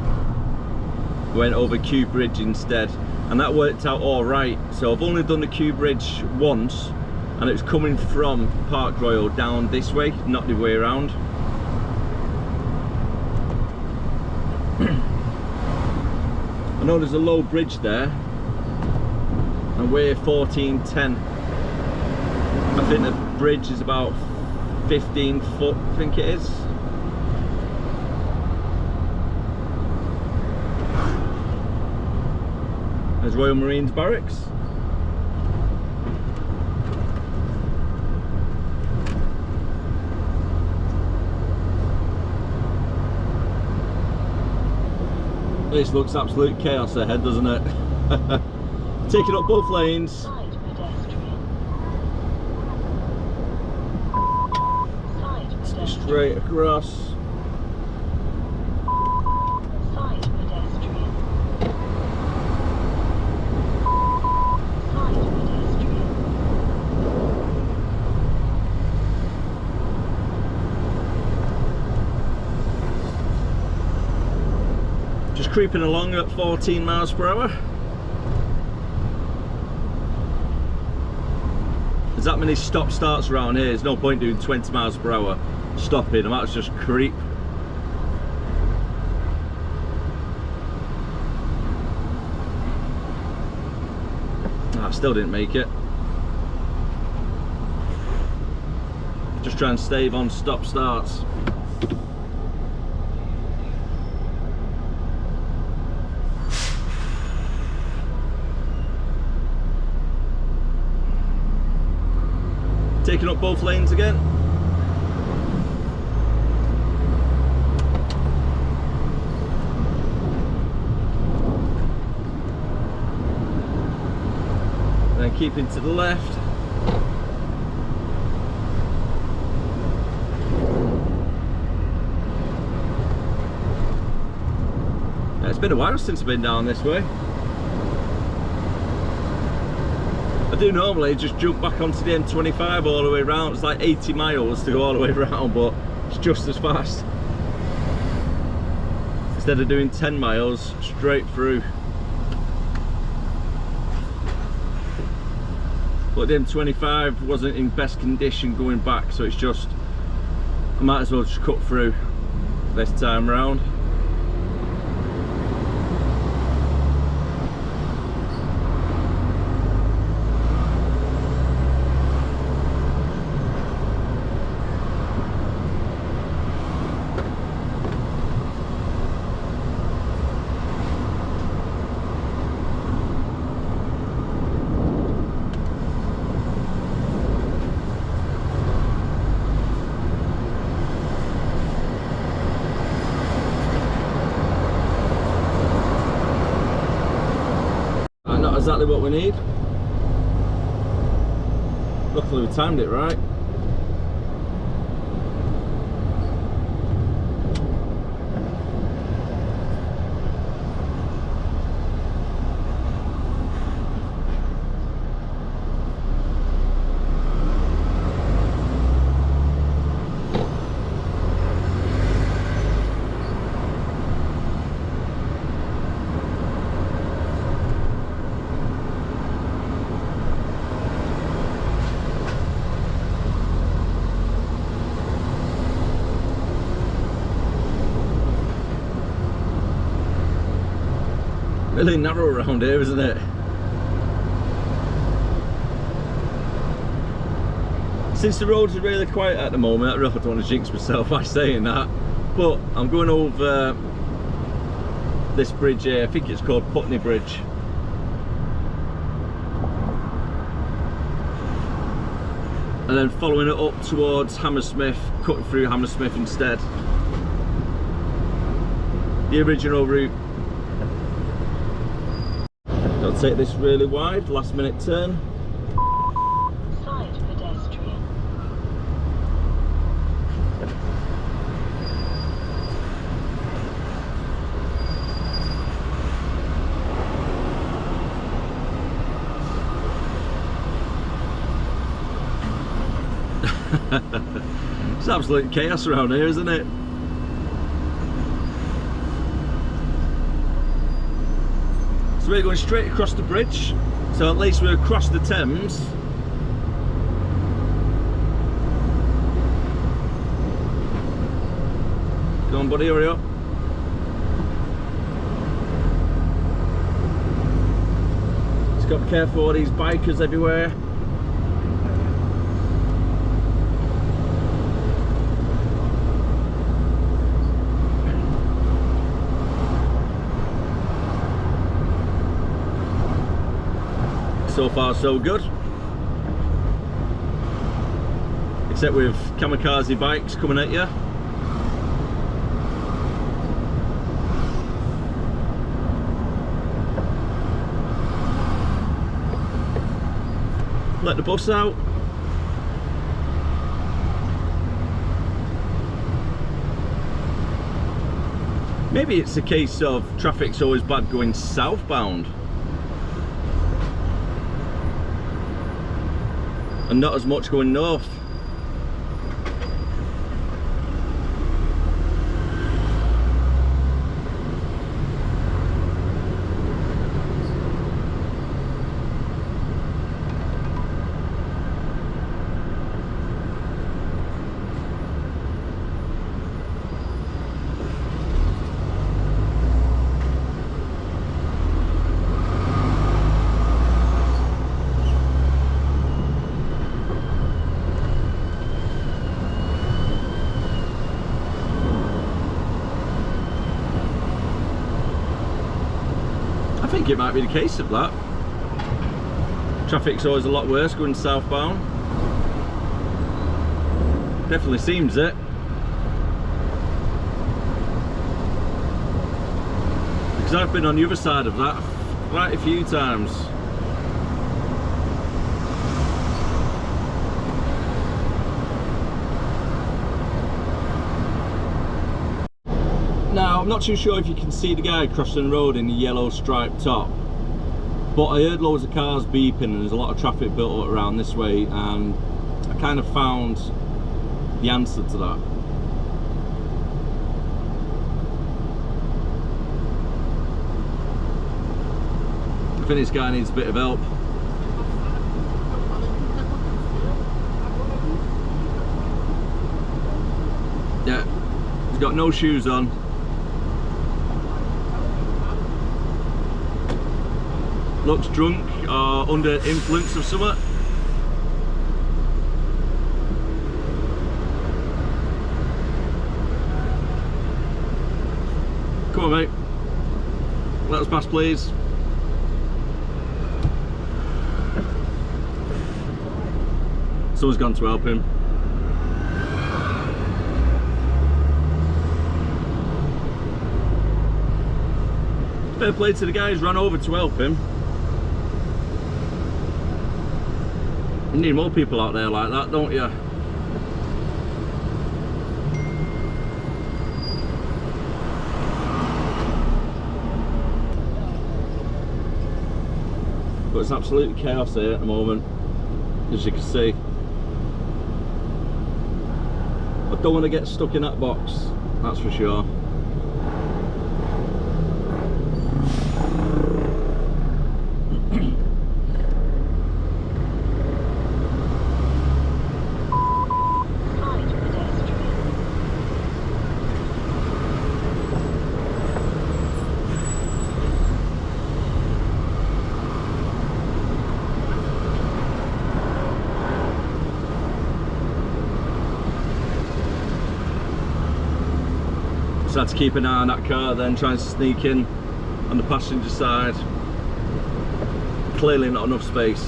Went over Kew Bridge instead, and that worked out all right. So I've only done the Kew Bridge once, and it was coming from Park Royal down this way, not the way around. I know there's a low bridge there, and we're 1410. I think the bridge is about 15 foot, I think it is. There's Royal Marines Barracks. This looks absolute chaos ahead, doesn't it? Taking up both lanes. Side pedestrian. Side pedestrian. Straight across. Side pedestrian. Side pedestrian. Just creeping along at 14 miles per hour. There's that many stop starts around here, there's no point doing 20 miles per hour stopping. I might as well just creep. I still didn't make it. Just try and stave on stop starts. Taking up both lanes again. Then keeping to the left. Yeah, it's been a while since I've been down this way. I do normally just jump back onto the M25 all the way around. It's like 80 miles to go all the way around, but it's just as fast. Instead of doing 10 miles straight through. But the M25 wasn't in best condition going back, so it's just, I might as well just cut through this time round. Exactly what we need. Luckily we timed it right. Really narrow around here, isn't it? Since the roads are really quiet at the moment, I really don't want to jinx myself by saying that, but I'm going over this bridge here. I think it's called Putney Bridge. And then following it up towards Hammersmith, cutting through Hammersmith instead. The original route. I'll take this really wide, last minute turn. Side pedestrian. It's absolute chaos around here, isn't it? So we're going straight across the bridge, so at least we're across the Thames. Come on buddy, hurry up. Just got to be careful of these bikers everywhere. So far so good, except with kamikaze bikes coming at you. Let the bus out. Maybe it's a case of traffic's always bad going southbound and not as much going north. I think it might be the case of that. Traffic's always a lot worse going southbound. Definitely seems it. Because I've been on the other side of that quite a few times. Now, I'm not too sure if you can see the guy crossing the road in the yellow striped top, but I heard loads of cars beeping and there's a lot of traffic built up around this way, and I kind of found the answer to that. I think this guy needs a bit of help. Yeah, he's got no shoes on. Looks drunk or under influence of something. Come on mate, let us pass please. Someone's gone to help him. Fair play to the guy who's run over to help him. You need more people out there like that, don't you? But it's absolute chaos here at the moment, as you can see. I don't want to get stuck in that box, that's for sure. So I had to keep an eye on that car then, trying to sneak in on the passenger side. Clearly not enough space,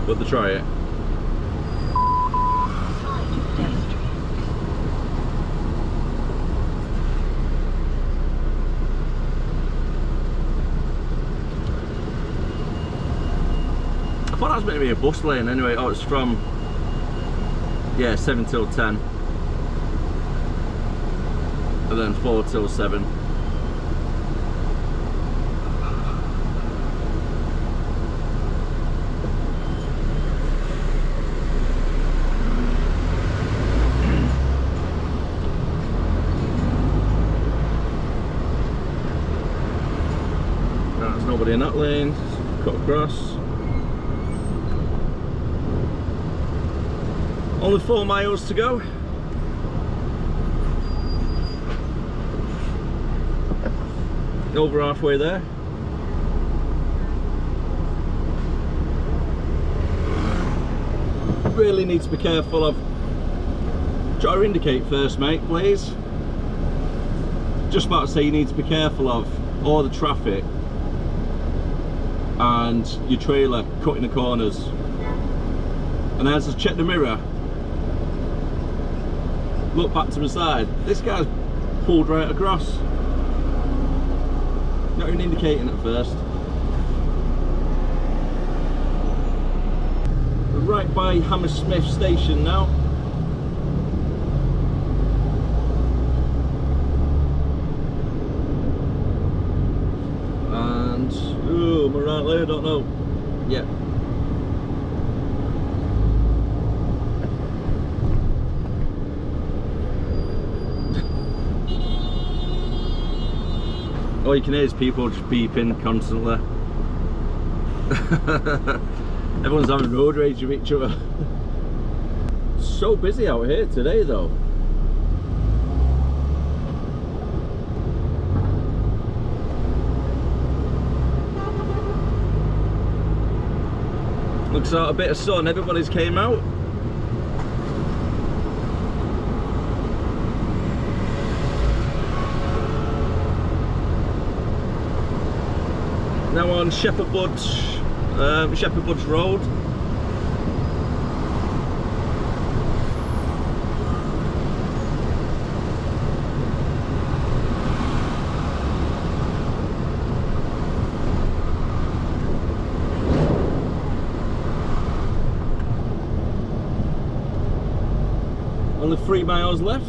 but they try it. I thought that was meant to be a bus lane anyway. Oh, it's from, yeah, 7 till 10. And then 4 till 7. Nobody in that lane. Cut across. Only 4 miles to go. Over halfway there. Really need to be careful of. Try to indicate first, mate, please. Just about to say you need to be careful of all the traffic and your trailer cutting the corners. And as I check the mirror, look back to the side, this guy's pulled right across. Not even indicating at first. We're right by Hammersmith station now. And, ooh, am I right there? I don't know. Yeah. All you can hear is people just beeping constantly. Everyone's having road rage with each other. So busy out here today though. Looks like a bit of sun, everybody's came out. Now on Shepherd Budge Road. Only 3 miles left.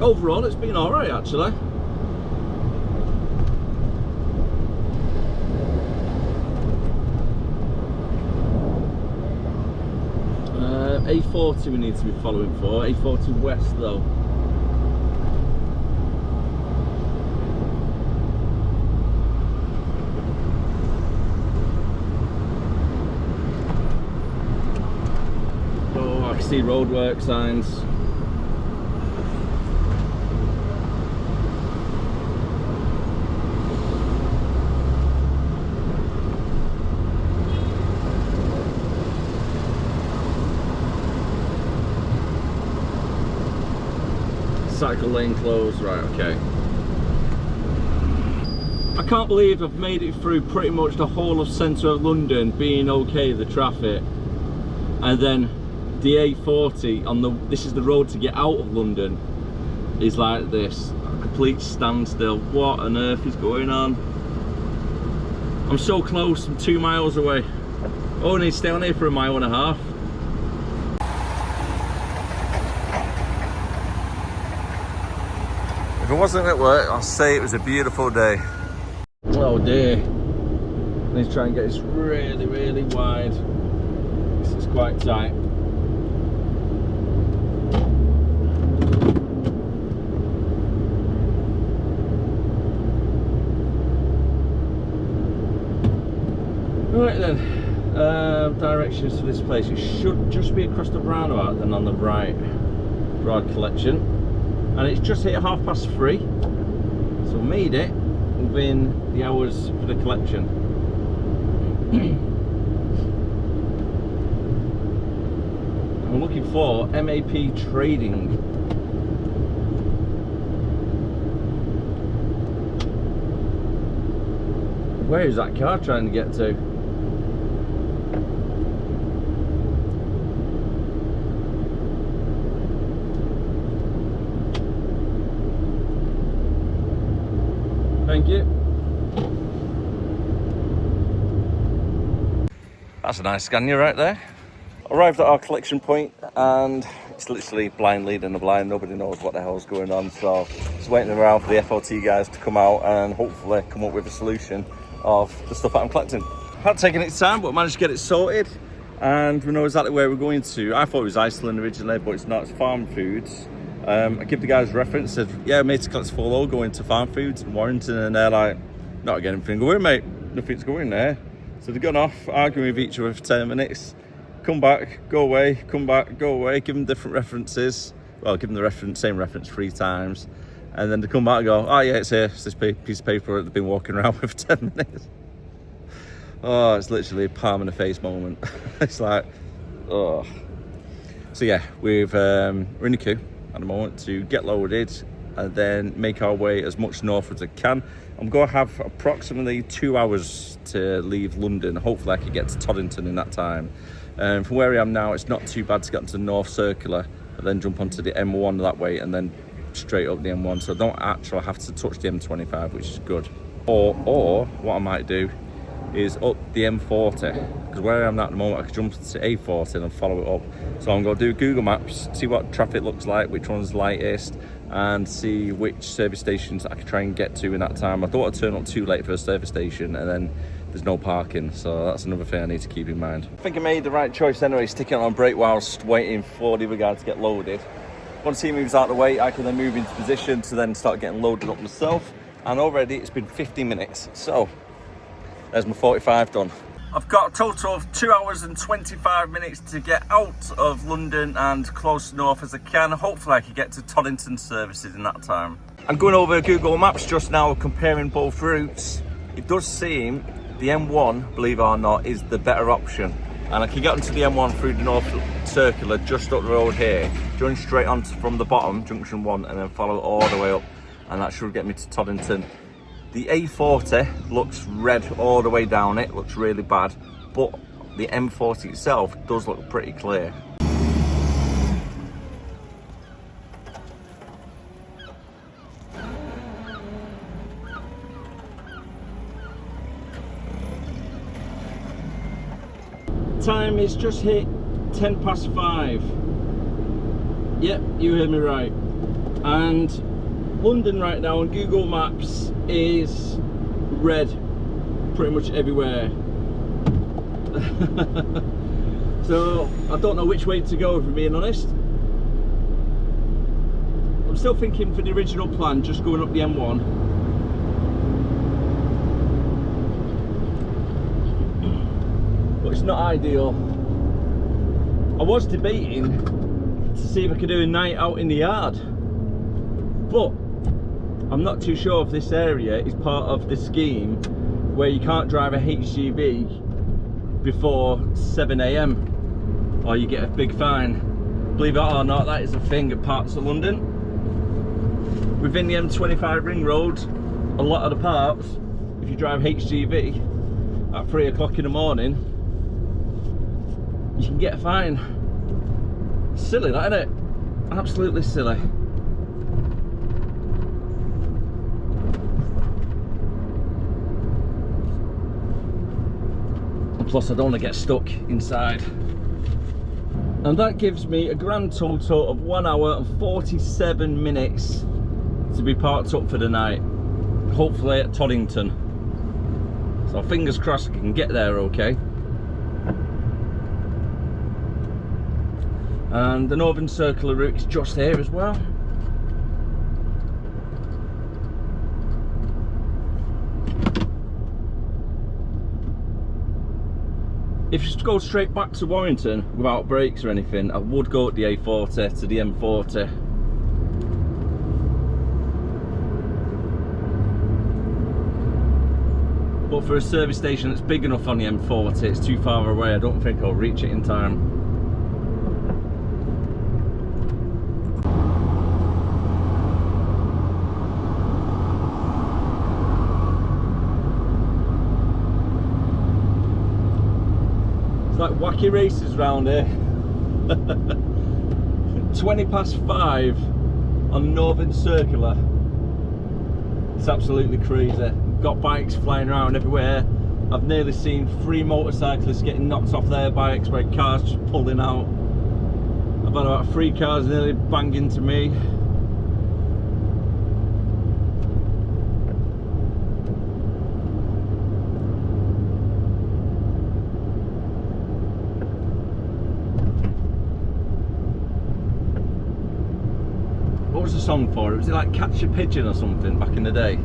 Overall, it's been alright actually. A40 we need to be following for, A40 west though. Oh, I can see roadwork signs. Cycle lane closed, right, okay. I can't believe I've made it through pretty much the whole of centre of London being okay, the traffic, and then the A40 on the, this is the road to get out of London, is like this, a complete standstill. What on earth is going on? I'm so close, I'm 2 miles away. Oh, I need to stay on here for 1.5 miles. If it wasn't at work, I'll say it was a beautiful day. Oh dear. I need to try and get this really, really wide. This is quite tight. Right then, directions to this place. It should just be across the roundabout then on the right. Broad collection. And it's just hit 3:30, so we made it within the hours for the collection. I'm looking for MAP Trading. Where is that car trying to get to? Thank you. That's a nice Scania right there. Arrived at our collection point and it's literally blind leading the blind. Nobody knows what the hell's going on, so just waiting around for the FOT guys to come out and hopefully come up with a solution of the stuff that I'm collecting. Had taken its time, but managed to get it sorted and we know exactly where we're going to. I thought it was Iceland originally, but it's not. It's farm foods. I give the guys a reference, said, yeah, mate, it's follow going to Farm Foods in Warrington, and they're like, not getting anything going, mate, nothing's going there. So they've gone off, arguing with each other for 10 minutes, come back, go away, come back, go away, give them different references. Well, give them the same reference 3 times, and then they come back and go, oh yeah, it's here, it's this piece of paper that they've been walking around with for 10 minutes. Oh, it's literally a palm in the face moment. It's like, oh. So yeah, we're in the queue at the moment to get loaded and then make our way as much north as I can. I'm going to have approximately 2 hours to leave London. Hopefully I can get to Toddington in that time. From where I am now, it's not too bad to get onto the North Circular and then jump onto the M1 that way and then straight up the M1. So I don't actually have to touch the M25, which is good. Or what I might do is up the M40, because where I am now at the moment I could jump to A40 and follow it up. So I'm going to do Google Maps, see what traffic looks like, which one's lightest, and see which service stations I can try and get to in that time. I don't want to turn up too late for a service station and then there's no parking, so that's another thing I need to keep in mind. I think I made the right choice anyway, sticking on brake whilst waiting for the other guy to get loaded. Once he moves out of the way, I can then move into position to then start getting loaded up myself. And already it's been 50 minutes, so there's my 45 done. I've got a total of 2 hours and 25 minutes to get out of London and close north as I can. Hopefully I can get to Toddington services in that time. I'm going over Google Maps just now, comparing both routes. It does seem the M1, believe it or not, is the better option. And I can get onto the M1 through the North Circular just up the road here, join straight on from the bottom, junction 1, and then follow all the way up. And that should get me to Toddington. The A40 looks red all the way down it, looks really bad, but the M40 itself does look pretty clear. Time is just hit 10 past 5. Yep, you heard me right. And London right now on Google Maps is red pretty much everywhere. So I don't know which way to go, if I'm being honest. I'm still thinking for the original plan, just going up the M1. But it's not ideal. I was debating to see if I could do a night out in the yard, but I'm not too sure if this area is part of the scheme where you can't drive a HGV before 7 AM or you get a big fine. Believe it or not, that is a thing at parts of London. Within the M25 ring road, a lot of the parts, if you drive HGV at 3 o'clock in the morning, you can get a fine. Silly that, isn't it? Absolutely silly. Plus I don't want to get stuck inside. And that gives me a grand total of 1 hour and 47 minutes to be parked up for the night, hopefully at Toddington. So fingers crossed I can get there okay. And the Northern Circular route is just here as well. If you go straight back to Warrington without brakes or anything, I would go at the A40 to the M40. But for a service station that's big enough on the M40, it's too far away. I don't think I'll reach it in time. Like wacky races round here. 20 past 5 on the Northern Circular. It's absolutely crazy. Got bikes flying around everywhere. I've nearly seen 3 motorcyclists getting knocked off their bikes by cars just pulling out. I've had about 3 cars nearly bang into me. what was the song for? Was it like Catch a Pigeon or something back in the day?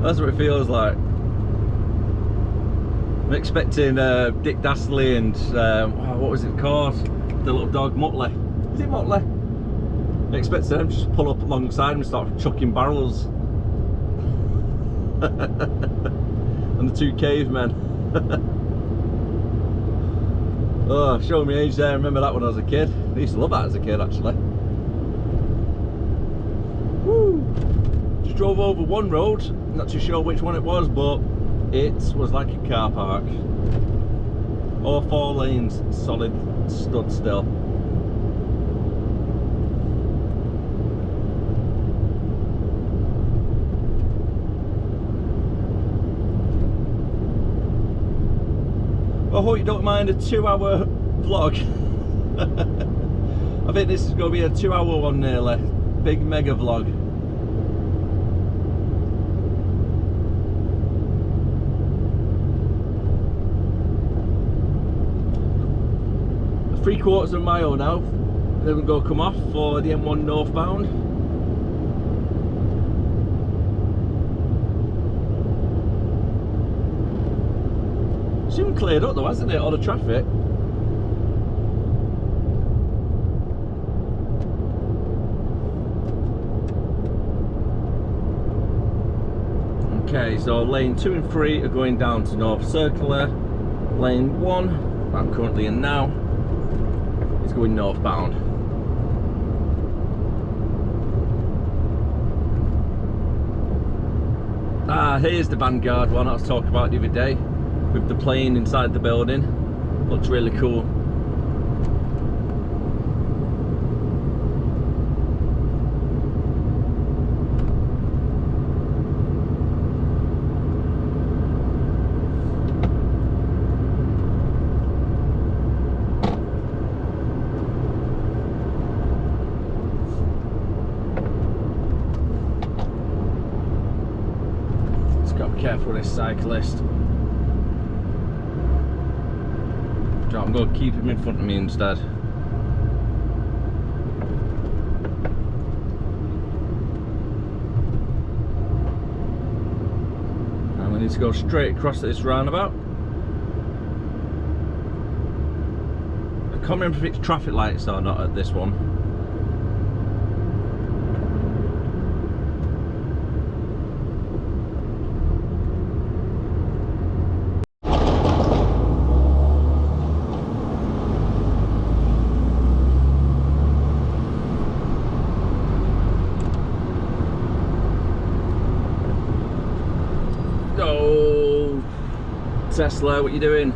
That's what it feels like. I'm expecting Dick Dastardly and what was it called? The little dog, Muttley. Is it Muttley? I'm expecting them to just pull up alongside him and start chucking barrels. And the two cavemen. Oh, showing me age there. I remember that when I was a kid. I used to love that as a kid, actually. Woo! Just drove over one road. Not too sure which one it was, but it was like a car park. All 4 lanes, solid, stood still. I hope you don't mind a 2-hour vlog. I think this is going to be a 2-hour one nearly. Big mega vlog. A 3/4 of a mile now. Then we're going to come off for the M1 northbound. Soon cleared up though, hasn't it, all the traffic? Okay, so lane 2 and 3 are going down to North Circular. Lane 1, that I'm currently in now, is going northbound. Ah, here's the Vanguard one I was talking about the other day, with the plane inside the building. Looks really cool. Just gotta be careful with this cyclist. I'm going to keep him in front of me instead. And we need to go straight across this roundabout. I can't remember if it's traffic lights or not at this one. Tesla, what you doing?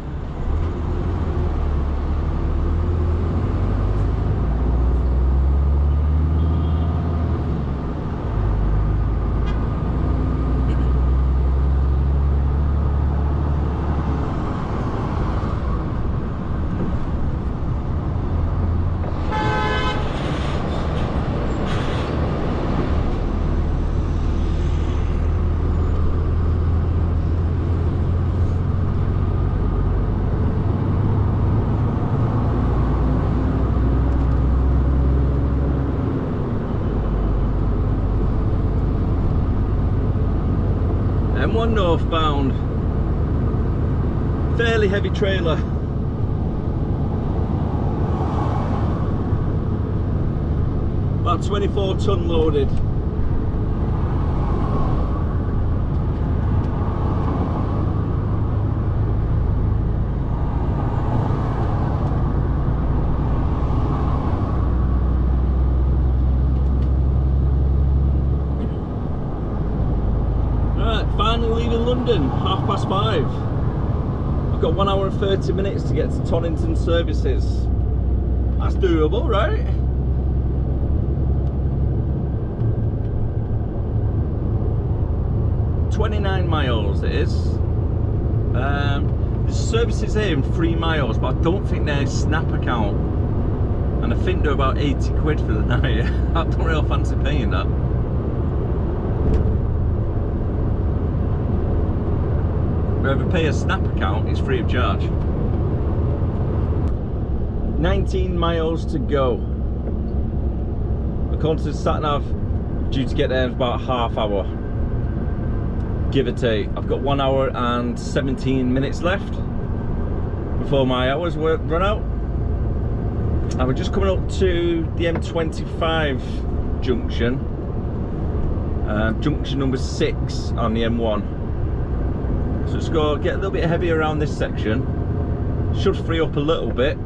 M1 northbound, fairly heavy trailer. About 24 ton loaded. Finally leaving London, 5:30. I've got 1 hour and 30 minutes to get to Tonington services. That's doable, right? "29 miles it is. There's services here in 3 miles, but I don't think they're Snap account. And I think they're about 80 quid for the night. I don't really fancy paying that. Whoever pay a Snap account is free of charge. 19 miles to go. According to the sat nav, due to get there in about a half hour, give or take. I've got 1 hour and 17 minutes left before my hours run out. And we're just coming up to the M25 junction, junction number 6 on the M1. So let's go get a little bit heavy around this section, should free up a little bit,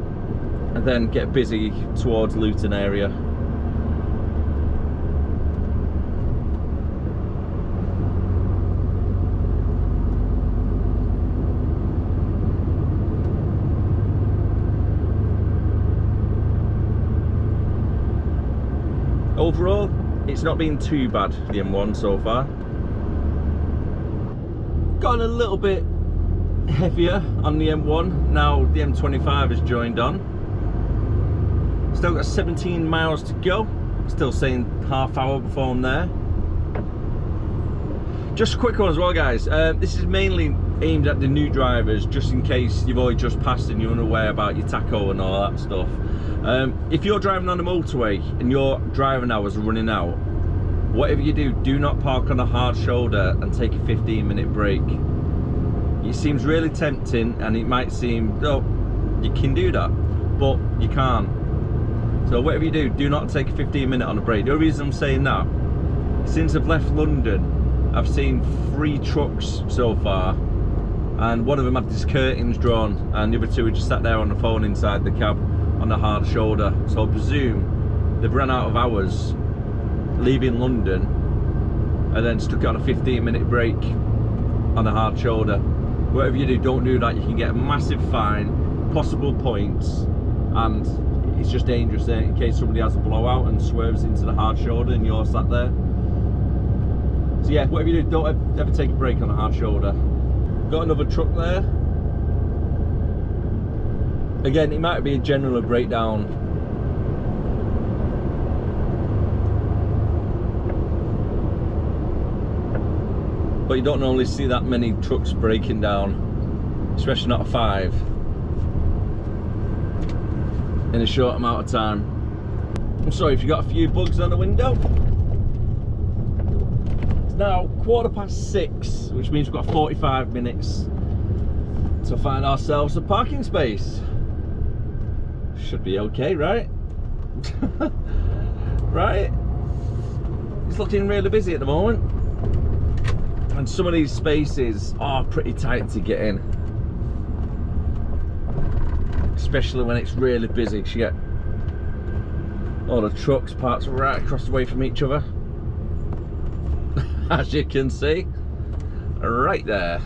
and then get busy towards Outin area. Overall, it's not been too bad, the M1 so far. Gotten a little bit heavier on the M1, now the M25 has joined on. Still got 17 miles to go, still saying half hour before I'm there. Just a quick one as well, guys. This is mainly aimed at the new drivers, just in case you've already just passed and you're unaware about your tacho and all that stuff. If you're driving on the motorway and your driving hours are running out, whatever you do, do not park on a hard shoulder and take a 15-minute break. It seems really tempting, and it might seem, oh, you can do that, but you can't. So whatever you do, do not take a 15-minute on a break. The only reason I'm saying that, since I've left London, I've seen 3 trucks so far, and one of them had his curtains drawn, and the other 2 were just sat there on the phone inside the cab on the hard shoulder. So I presume they've run out of hours leaving London and then stuck it on a 15-minute break on a hard shoulder. Whatever you do, don't do that. You can get a massive fine, possible points, and it's just dangerous there in case somebody has a blowout and swerves into the hard shoulder and you're sat there. So yeah, whatever you do, don't ever take a break on a hard shoulder. Got another truck there. Again, it might be a general breakdown. But you don't normally see that many trucks breaking down, especially not a 5, in a short amount of time. I'm sorry if you got a few bugs on the window. It's now 6:15, which means we've got 45 minutes to find ourselves a parking space. Should be okay, right? Right? It's looking really busy at the moment. And some of these spaces are pretty tight to get in. Especially when it's really busy, because you get all the trucks parked right across the way from each other. As you can see, right there.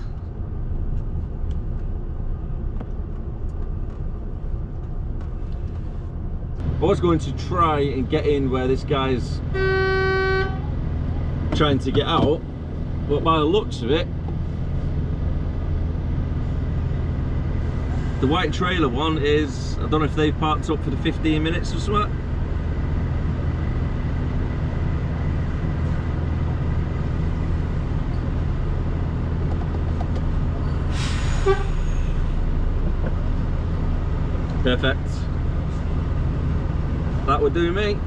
I was going to try and get in where this guy's trying to get out, but by the looks of it, the white trailer one is, I don't know if they've parked up for the 15 minutes or something. Perfect. That would do me.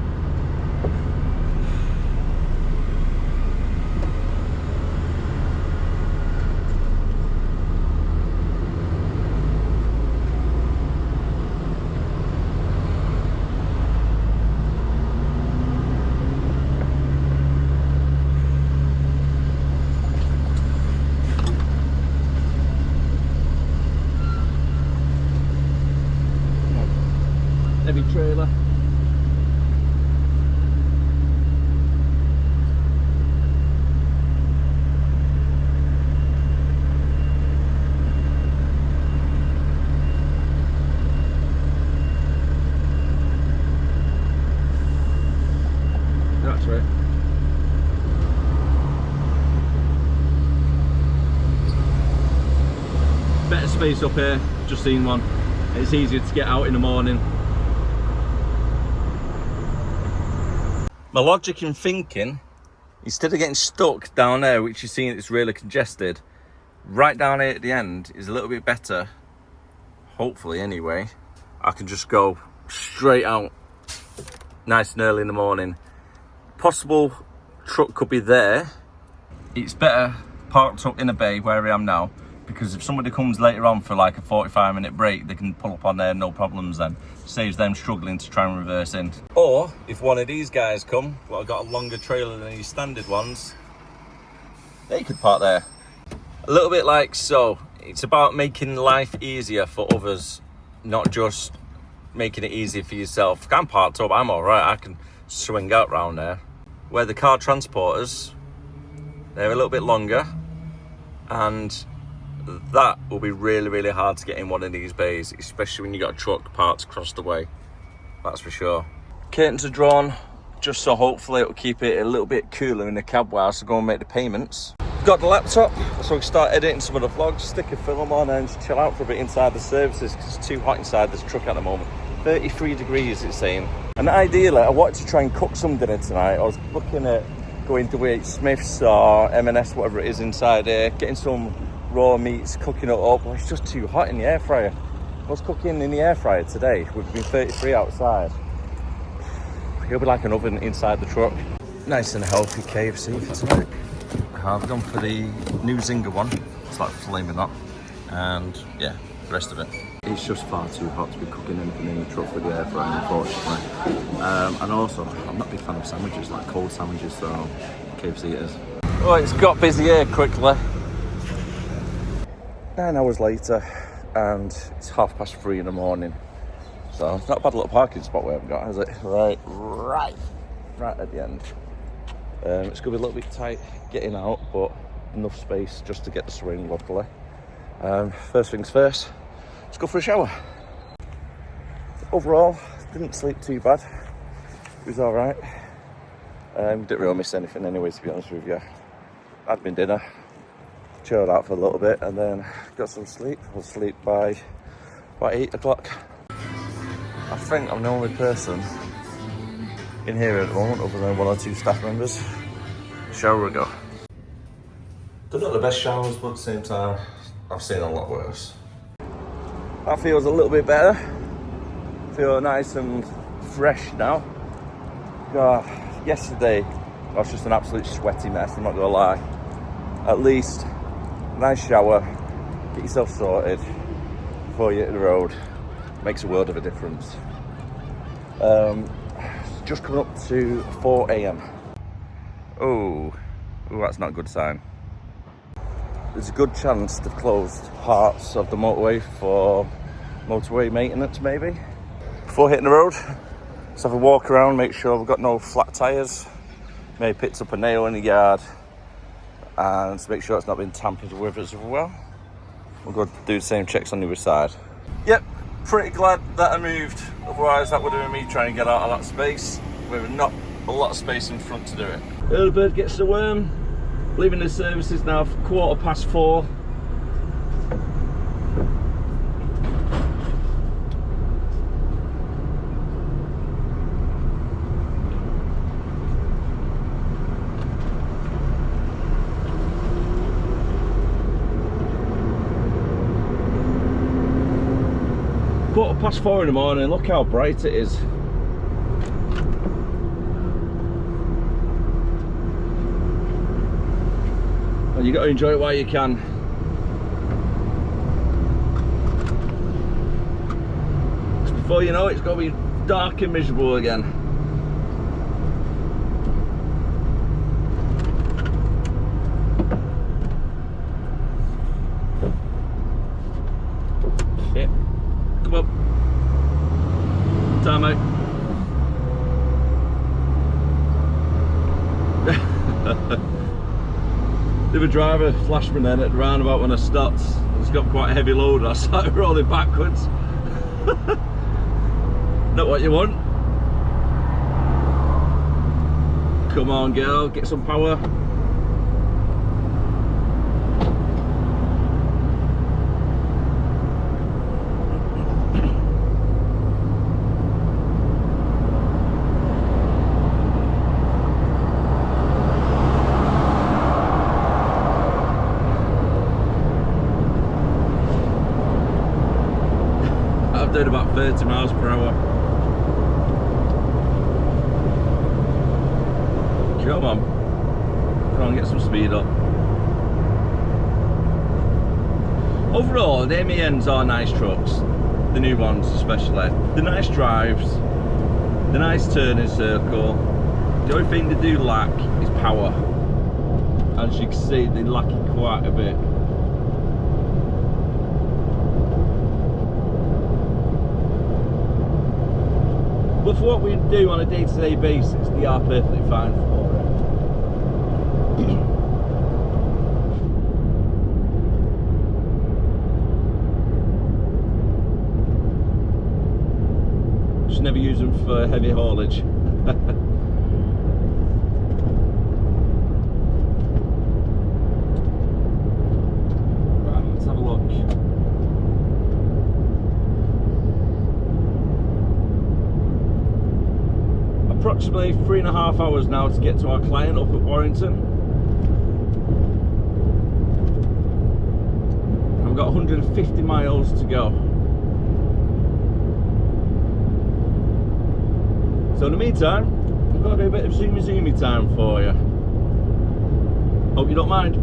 Heavy trailer. That's right. Better space up here, just seen one. It's easier to get out in the morning. My logic in thinking, instead of getting stuck down there, which you're seeing it's really congested, right down here at the end is a little bit better. Hopefully anyway. I can just go straight out, nice and early in the morning. Possible truck could be there. It's better parked up in a bay where I am now, because if somebody comes later on for like a 45-minute break, they can pull up on there, no problems then. Saves them struggling to try and reverse in. Or if one of these guys come, well, I've got a longer trailer than these standard ones, they could park there. A little bit like so. It's about making life easier for others, not just making it easy for yourself. If I'm parked up, I'm all right. I can swing out round there. Where the car transporters, they're a little bit longer, and that will be really, really hard to get in one of these bays, especially when you got a truck parked across the way. That's for sure. Curtains are drawn, just so hopefully it'll keep it a little bit cooler in the cab whilst I go and make the payments. Got the laptop, so we can start editing some of the vlogs, stick a film on and just chill out for a bit inside the services, because it's too hot inside this truck at the moment. 33 degrees it's saying. And ideally, I wanted to try and cook some dinner tonight. I was looking at going to Wait Smith's or M&S, whatever it is inside here, getting some raw meats, cooking it up. Well, it's just too hot in the air fryer. I was cooking in the air fryer today. We've been 33 outside. It'll be like an oven inside the truck. Nice and healthy KFC for tonight. I've gone for the new Zinger one. It's like flaming hot. And yeah, the rest of it. It's just far too hot to be cooking anything in the truck with the air fryer, unfortunately. And also, I'm not a big fan of sandwiches, like cold sandwiches, so KFC it is. Oh, it's got busy here quickly. 9 hours later, and it's 3:30 in the morning. So it's not a bad little parking spot we haven't got, has it? Right at the end. It's going to be a little bit tight getting out, but enough space just to get the swing, luckily. First things first, let's go for a shower. Overall, didn't sleep too bad. It was all right. Didn't really miss anything anyway, to be honest with you. Had my dinner, chilled out for a little bit, and then got some sleep. I'll sleep by about 8 o'clock. I think I'm the only person in here at the moment, other than 1 or 2 staff members. Shower we go. They're not the best showers, but at the same time, I've seen a lot worse. That feels a little bit better. Feel nice and fresh now. God, yesterday I was just an absolute sweaty mess, I'm not gonna lie. At least a nice shower, get yourself sorted before you hit the road. Makes a world of a difference. Just coming up to 4 a.m. Oh, that's not a good sign. There's a good chance they've closed parts of the motorway for motorway maintenance, maybe. Before hitting the road, let's have a walk around, make sure we've got no flat tyres. Maybe picked up a nail in the yard, and to make sure it's not been tampered with as well. We'll go do the same checks on the other side. Yep, pretty glad that I moved. Otherwise, that would have been me trying to get out of that space. With not a lot of space in front to do it. Early bird gets the worm. Leaving the services now for 4:15. Quarter past 4 in the morning, look how bright it is. And you got to enjoy it while you can. Before you know it, it's going to be dark and miserable again. Shit. Come on. Time, mate. The other driver flashed me then at the roundabout when I stopped. It's got quite a heavy load. I started rolling backwards. Not what you want. Come on, girl, get some power. Doing about 30 miles per hour. Come on. Come on, get some speed up. Overall, the MENs are nice trucks. The new ones especially. The nice drives. The nice turning circle. The only thing they do lack is power. As you can see, they lack it quite a bit. But for what we do on a day-to-day basis, they are perfectly fine for it. Just never use them for heavy haulage. Right, let's have a look. Approximately 3.5 hours now to get to our client up at Warrington. I've got 150 miles to go. So in the meantime, I've got to do a bit of zoomy time for you. Hope you don't mind.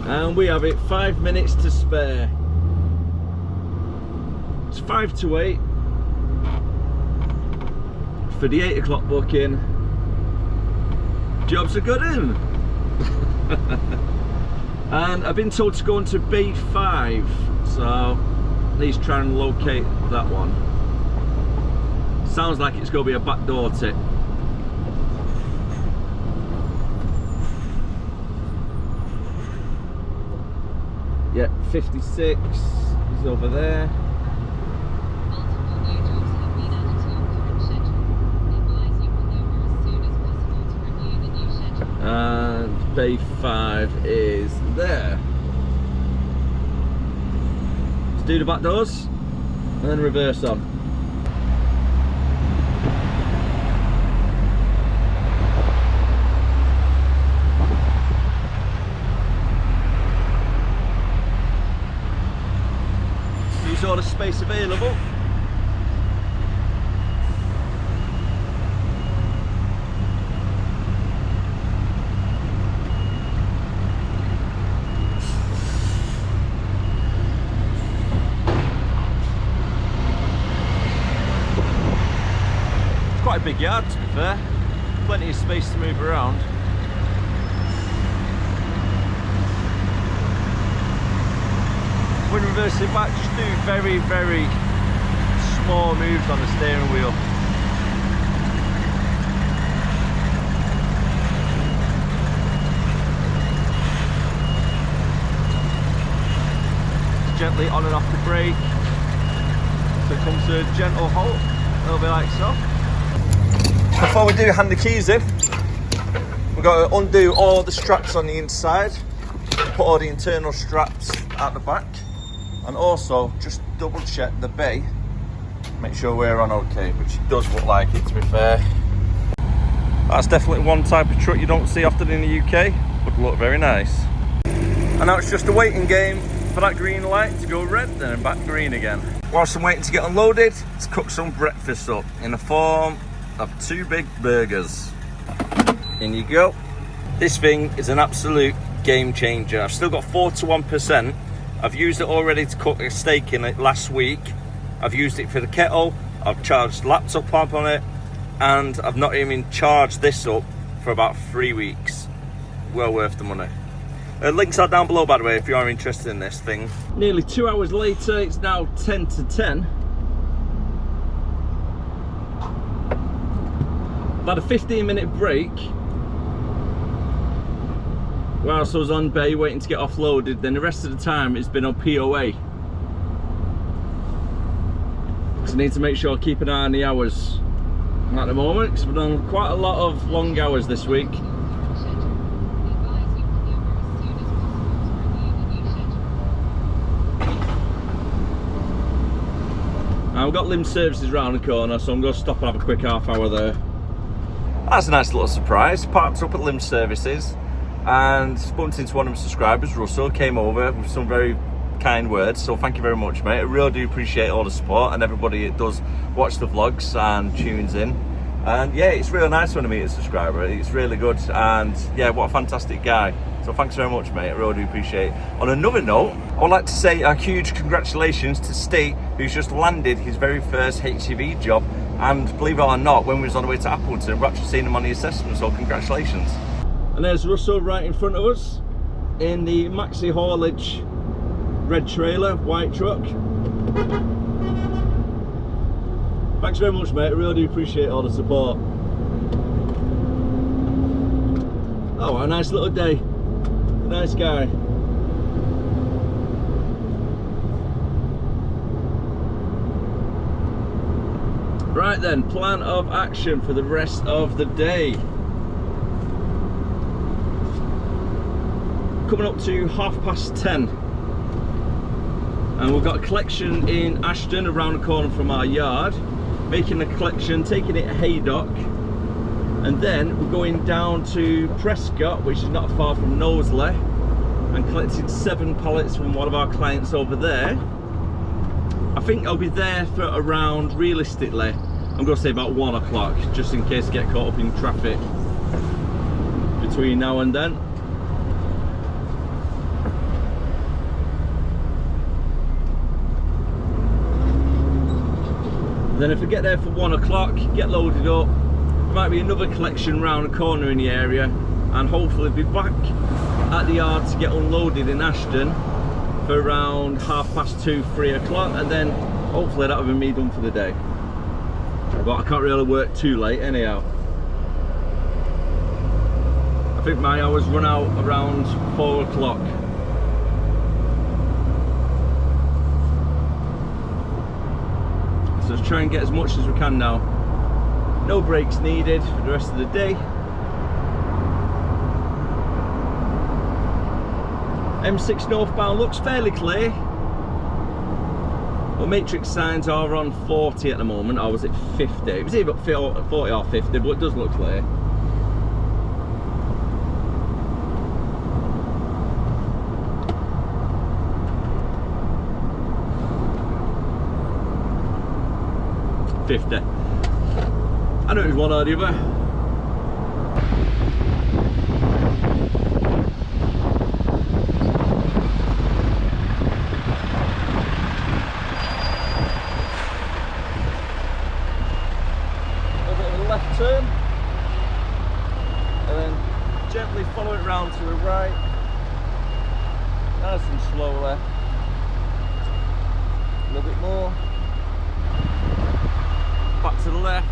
And we have it 5 minutes to spare. It's 5 to 8 for the 8 o'clock booking. Jobs are good in. And I've been told to go into B5, so at least try and locate that one. Sounds like it's going to be a backdoor tip. Yeah, 56 is over there. And bay 5 is there. Let's do the back doors and then reverse on. Use all the space available. Quite a big yard, to be fair. Plenty of space to move around. When reversing back, just do very, very small moves on the steering wheel. Gently on and off the brake. So it comes to a gentle halt. It'll be like so. Before we do hand the keys in, we've got to undo all the straps on the inside, put all the internal straps at the back, and also just double check the bay, make sure we're on okay, which it does look like it, to be fair. That's definitely one type of truck you don't see often in the UK, would look very nice. And now it's just a waiting game for that green light to go red, then back green again. Whilst I'm waiting to get unloaded, let's cook some breakfast up in the form of 2 big burgers. In you go. This thing is an absolute game changer. I've still got 4 to 1%. I've used it already to cook a steak in it last week. I've used it for the kettle. I've charged laptop lamp on it, and I've not even charged this up for about 3 weeks. Well worth the money. Links are down below, by the way, if you are interested in this thing. Nearly 2 hours later, it's now 10 to 10. I've had a 15-minute break whilst I was on bay waiting to get offloaded. Then the rest of the time it's been on POA. So I need to make sure I keep an eye on the hours at the moment, because I've done quite a lot of long hours this week. I've got limb services round the corner, so I'm going to stop and have a quick half hour there. That's a nice little surprise. Parked up at limb services and bumped into one of my subscribers, Russell, came over with some very kind words, so thank you very much, mate. I really do appreciate all the support and everybody that does watch the vlogs and tunes in. And yeah, it's really nice when I meet a subscriber. It's really good, and yeah, what a fantastic guy. So thanks very much, mate. I really do appreciate it. On another note, I would like to say a huge congratulations to Steve, who's just landed his very first HGV job. And believe it or not, when we was on the way to Outin, we're actually seeing him on the assessment, so congratulations. And there's Russell right in front of us in the maxi haulage red trailer, white truck. Thanks very much, mate. I really do appreciate all the support. Oh, what a nice little day. Nice guy. Right then, plan of action for the rest of the day. Coming up to 10:30, and we've got a collection in Ashton around the corner from our yard. Making a collection, taking it Haydock, and then we're going down to Prescott, which is not far from Knowsley, and collecting 7 pallets from one of our clients over there. I think I'll be there for around, realistically, I'm going to say about 1 o'clock, just in case I get caught up in traffic between now and then. Then if I get there for 1 o'clock, get loaded up, there might be another collection round the corner in the area, and hopefully be back at the yard to get unloaded in Ashton for around 2:30, 3 o'clock, and then hopefully that'll be me done for the day. But I can't really work too late anyhow. I think my hours run out around 4 o'clock. So let's try and get as much as we can now. No breaks needed for the rest of the day. M6 northbound looks fairly clear. Well, matrix signs are on 40 at the moment, or was it 50? It was either 40 or 50, but it does look clear. I know it was one or the other. A bit of a left turn, and then gently follow it round to the right, nice and slowly. A little bit more. Back to the left.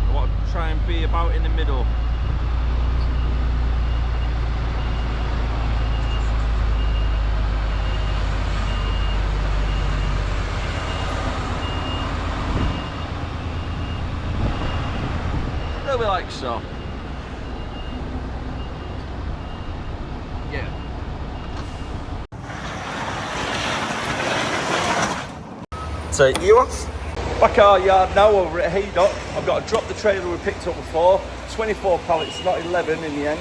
I want to try and be about in the middle. Like so. Yeah. Take you off. Back our yard now over at Haydock. I've got to drop the trailer we picked up before. 24 pallets, not 11 in the end.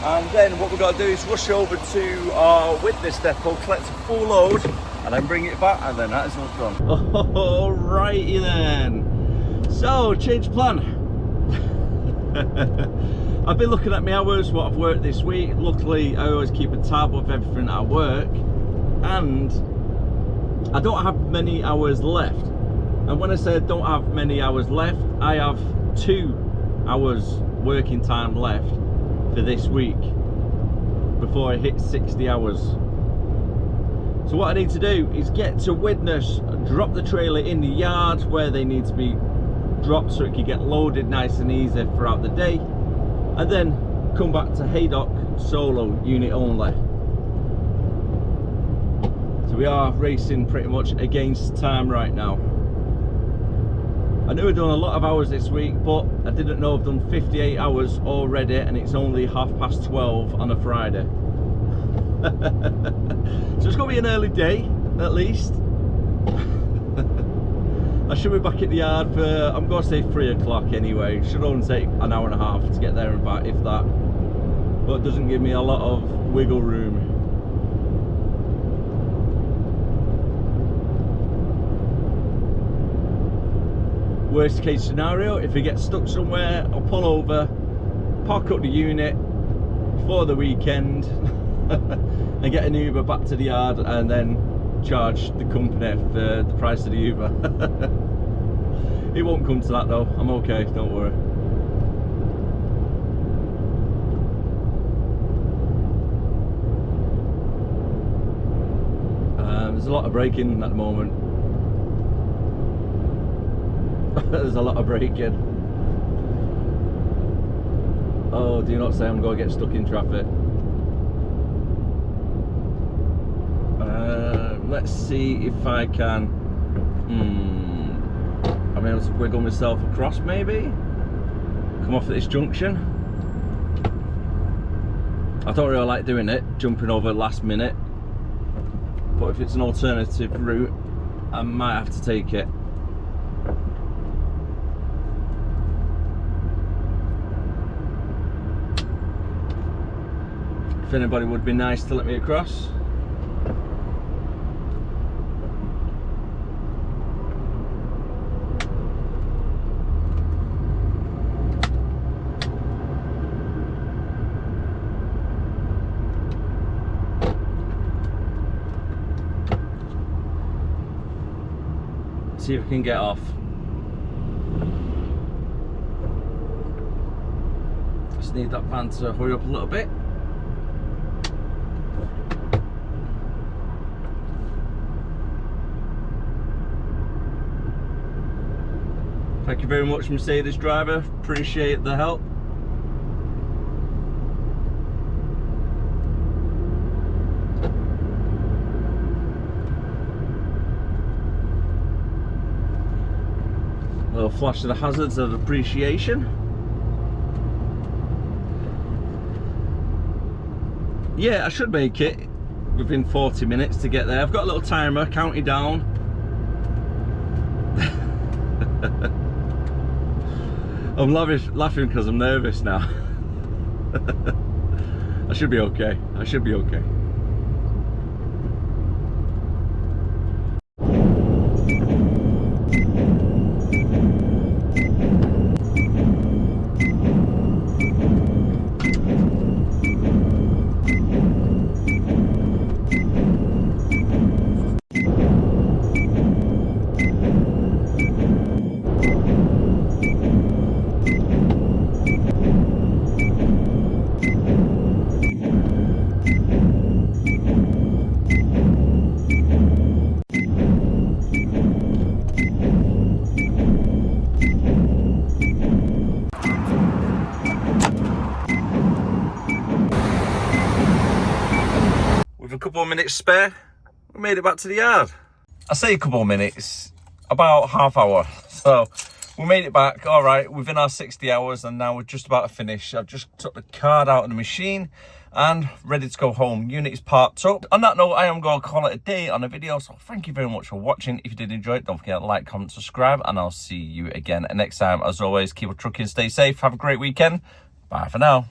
And then what we've got to do is rush over to our witness depot, collect a full load and then bring it back, and then that is what's done. Alrighty then. So, change of plan. I've been looking at my hours, what I've worked this week. Luckily, I always keep a tab of everything I work, and I don't have many hours left. And when I say I don't have many hours left, I have 2 hours working time left for this week before I hit 60 hours. So what I need to do is get to Widnes, drop the trailer in the yard where they need to be dropped so it can get loaded nice and easy throughout the day, and then come back to Haydock solo unit only. So we are racing pretty much against time right now. I knew I'd done a lot of hours this week, but I didn't know I've done 58 hours already, and it's only 12:30 on a Friday. So it's going to be an early day, at least. I should be back at the yard for, I'm going to say 3 o'clock anyway. It should only take an hour and a half to get there and back, if that. But it doesn't give me a lot of wiggle room. Worst case scenario, if we get stuck somewhere, I'll pull over, park up the unit for the weekend and get an Uber back to the yard, and then charge the company for the price of the Uber. It won't come to that though, I'm okay, don't worry. There's a lot of braking at the moment. There's a lot of braking. Oh, do not say I'm going to get stuck in traffic. Let's see if I can. I'm able to wiggle myself across, maybe. Come off at this junction. I don't really like doing it, jumping over last minute. But if it's an alternative route, I might have to take it. If anybody would be nice to let me across. See if I can get off. Just need that van to hurry up a little bit. Thank you very much, Mercedes driver. Appreciate the help. A little flash of the hazards of appreciation. Yeah, I should make it within 40 minutes to get there. I've got a little timer counting down. I'm laughing because I'm nervous now. I should be okay. I should be okay. A couple of minutes spare, we made it back to the yard. I say a couple of minutes, about half hour. So we made it back, all right, within our 60 hours, and now we're just about to finish. I've just took the card out of the machine and ready to go home. Unit is parked up. On that note, I am going to call it a day on the video. So thank you very much for watching. If you did enjoy it, don't forget to like, comment, subscribe, and I'll see you again next time. As always, keep on trucking, stay safe, have a great weekend. Bye for now.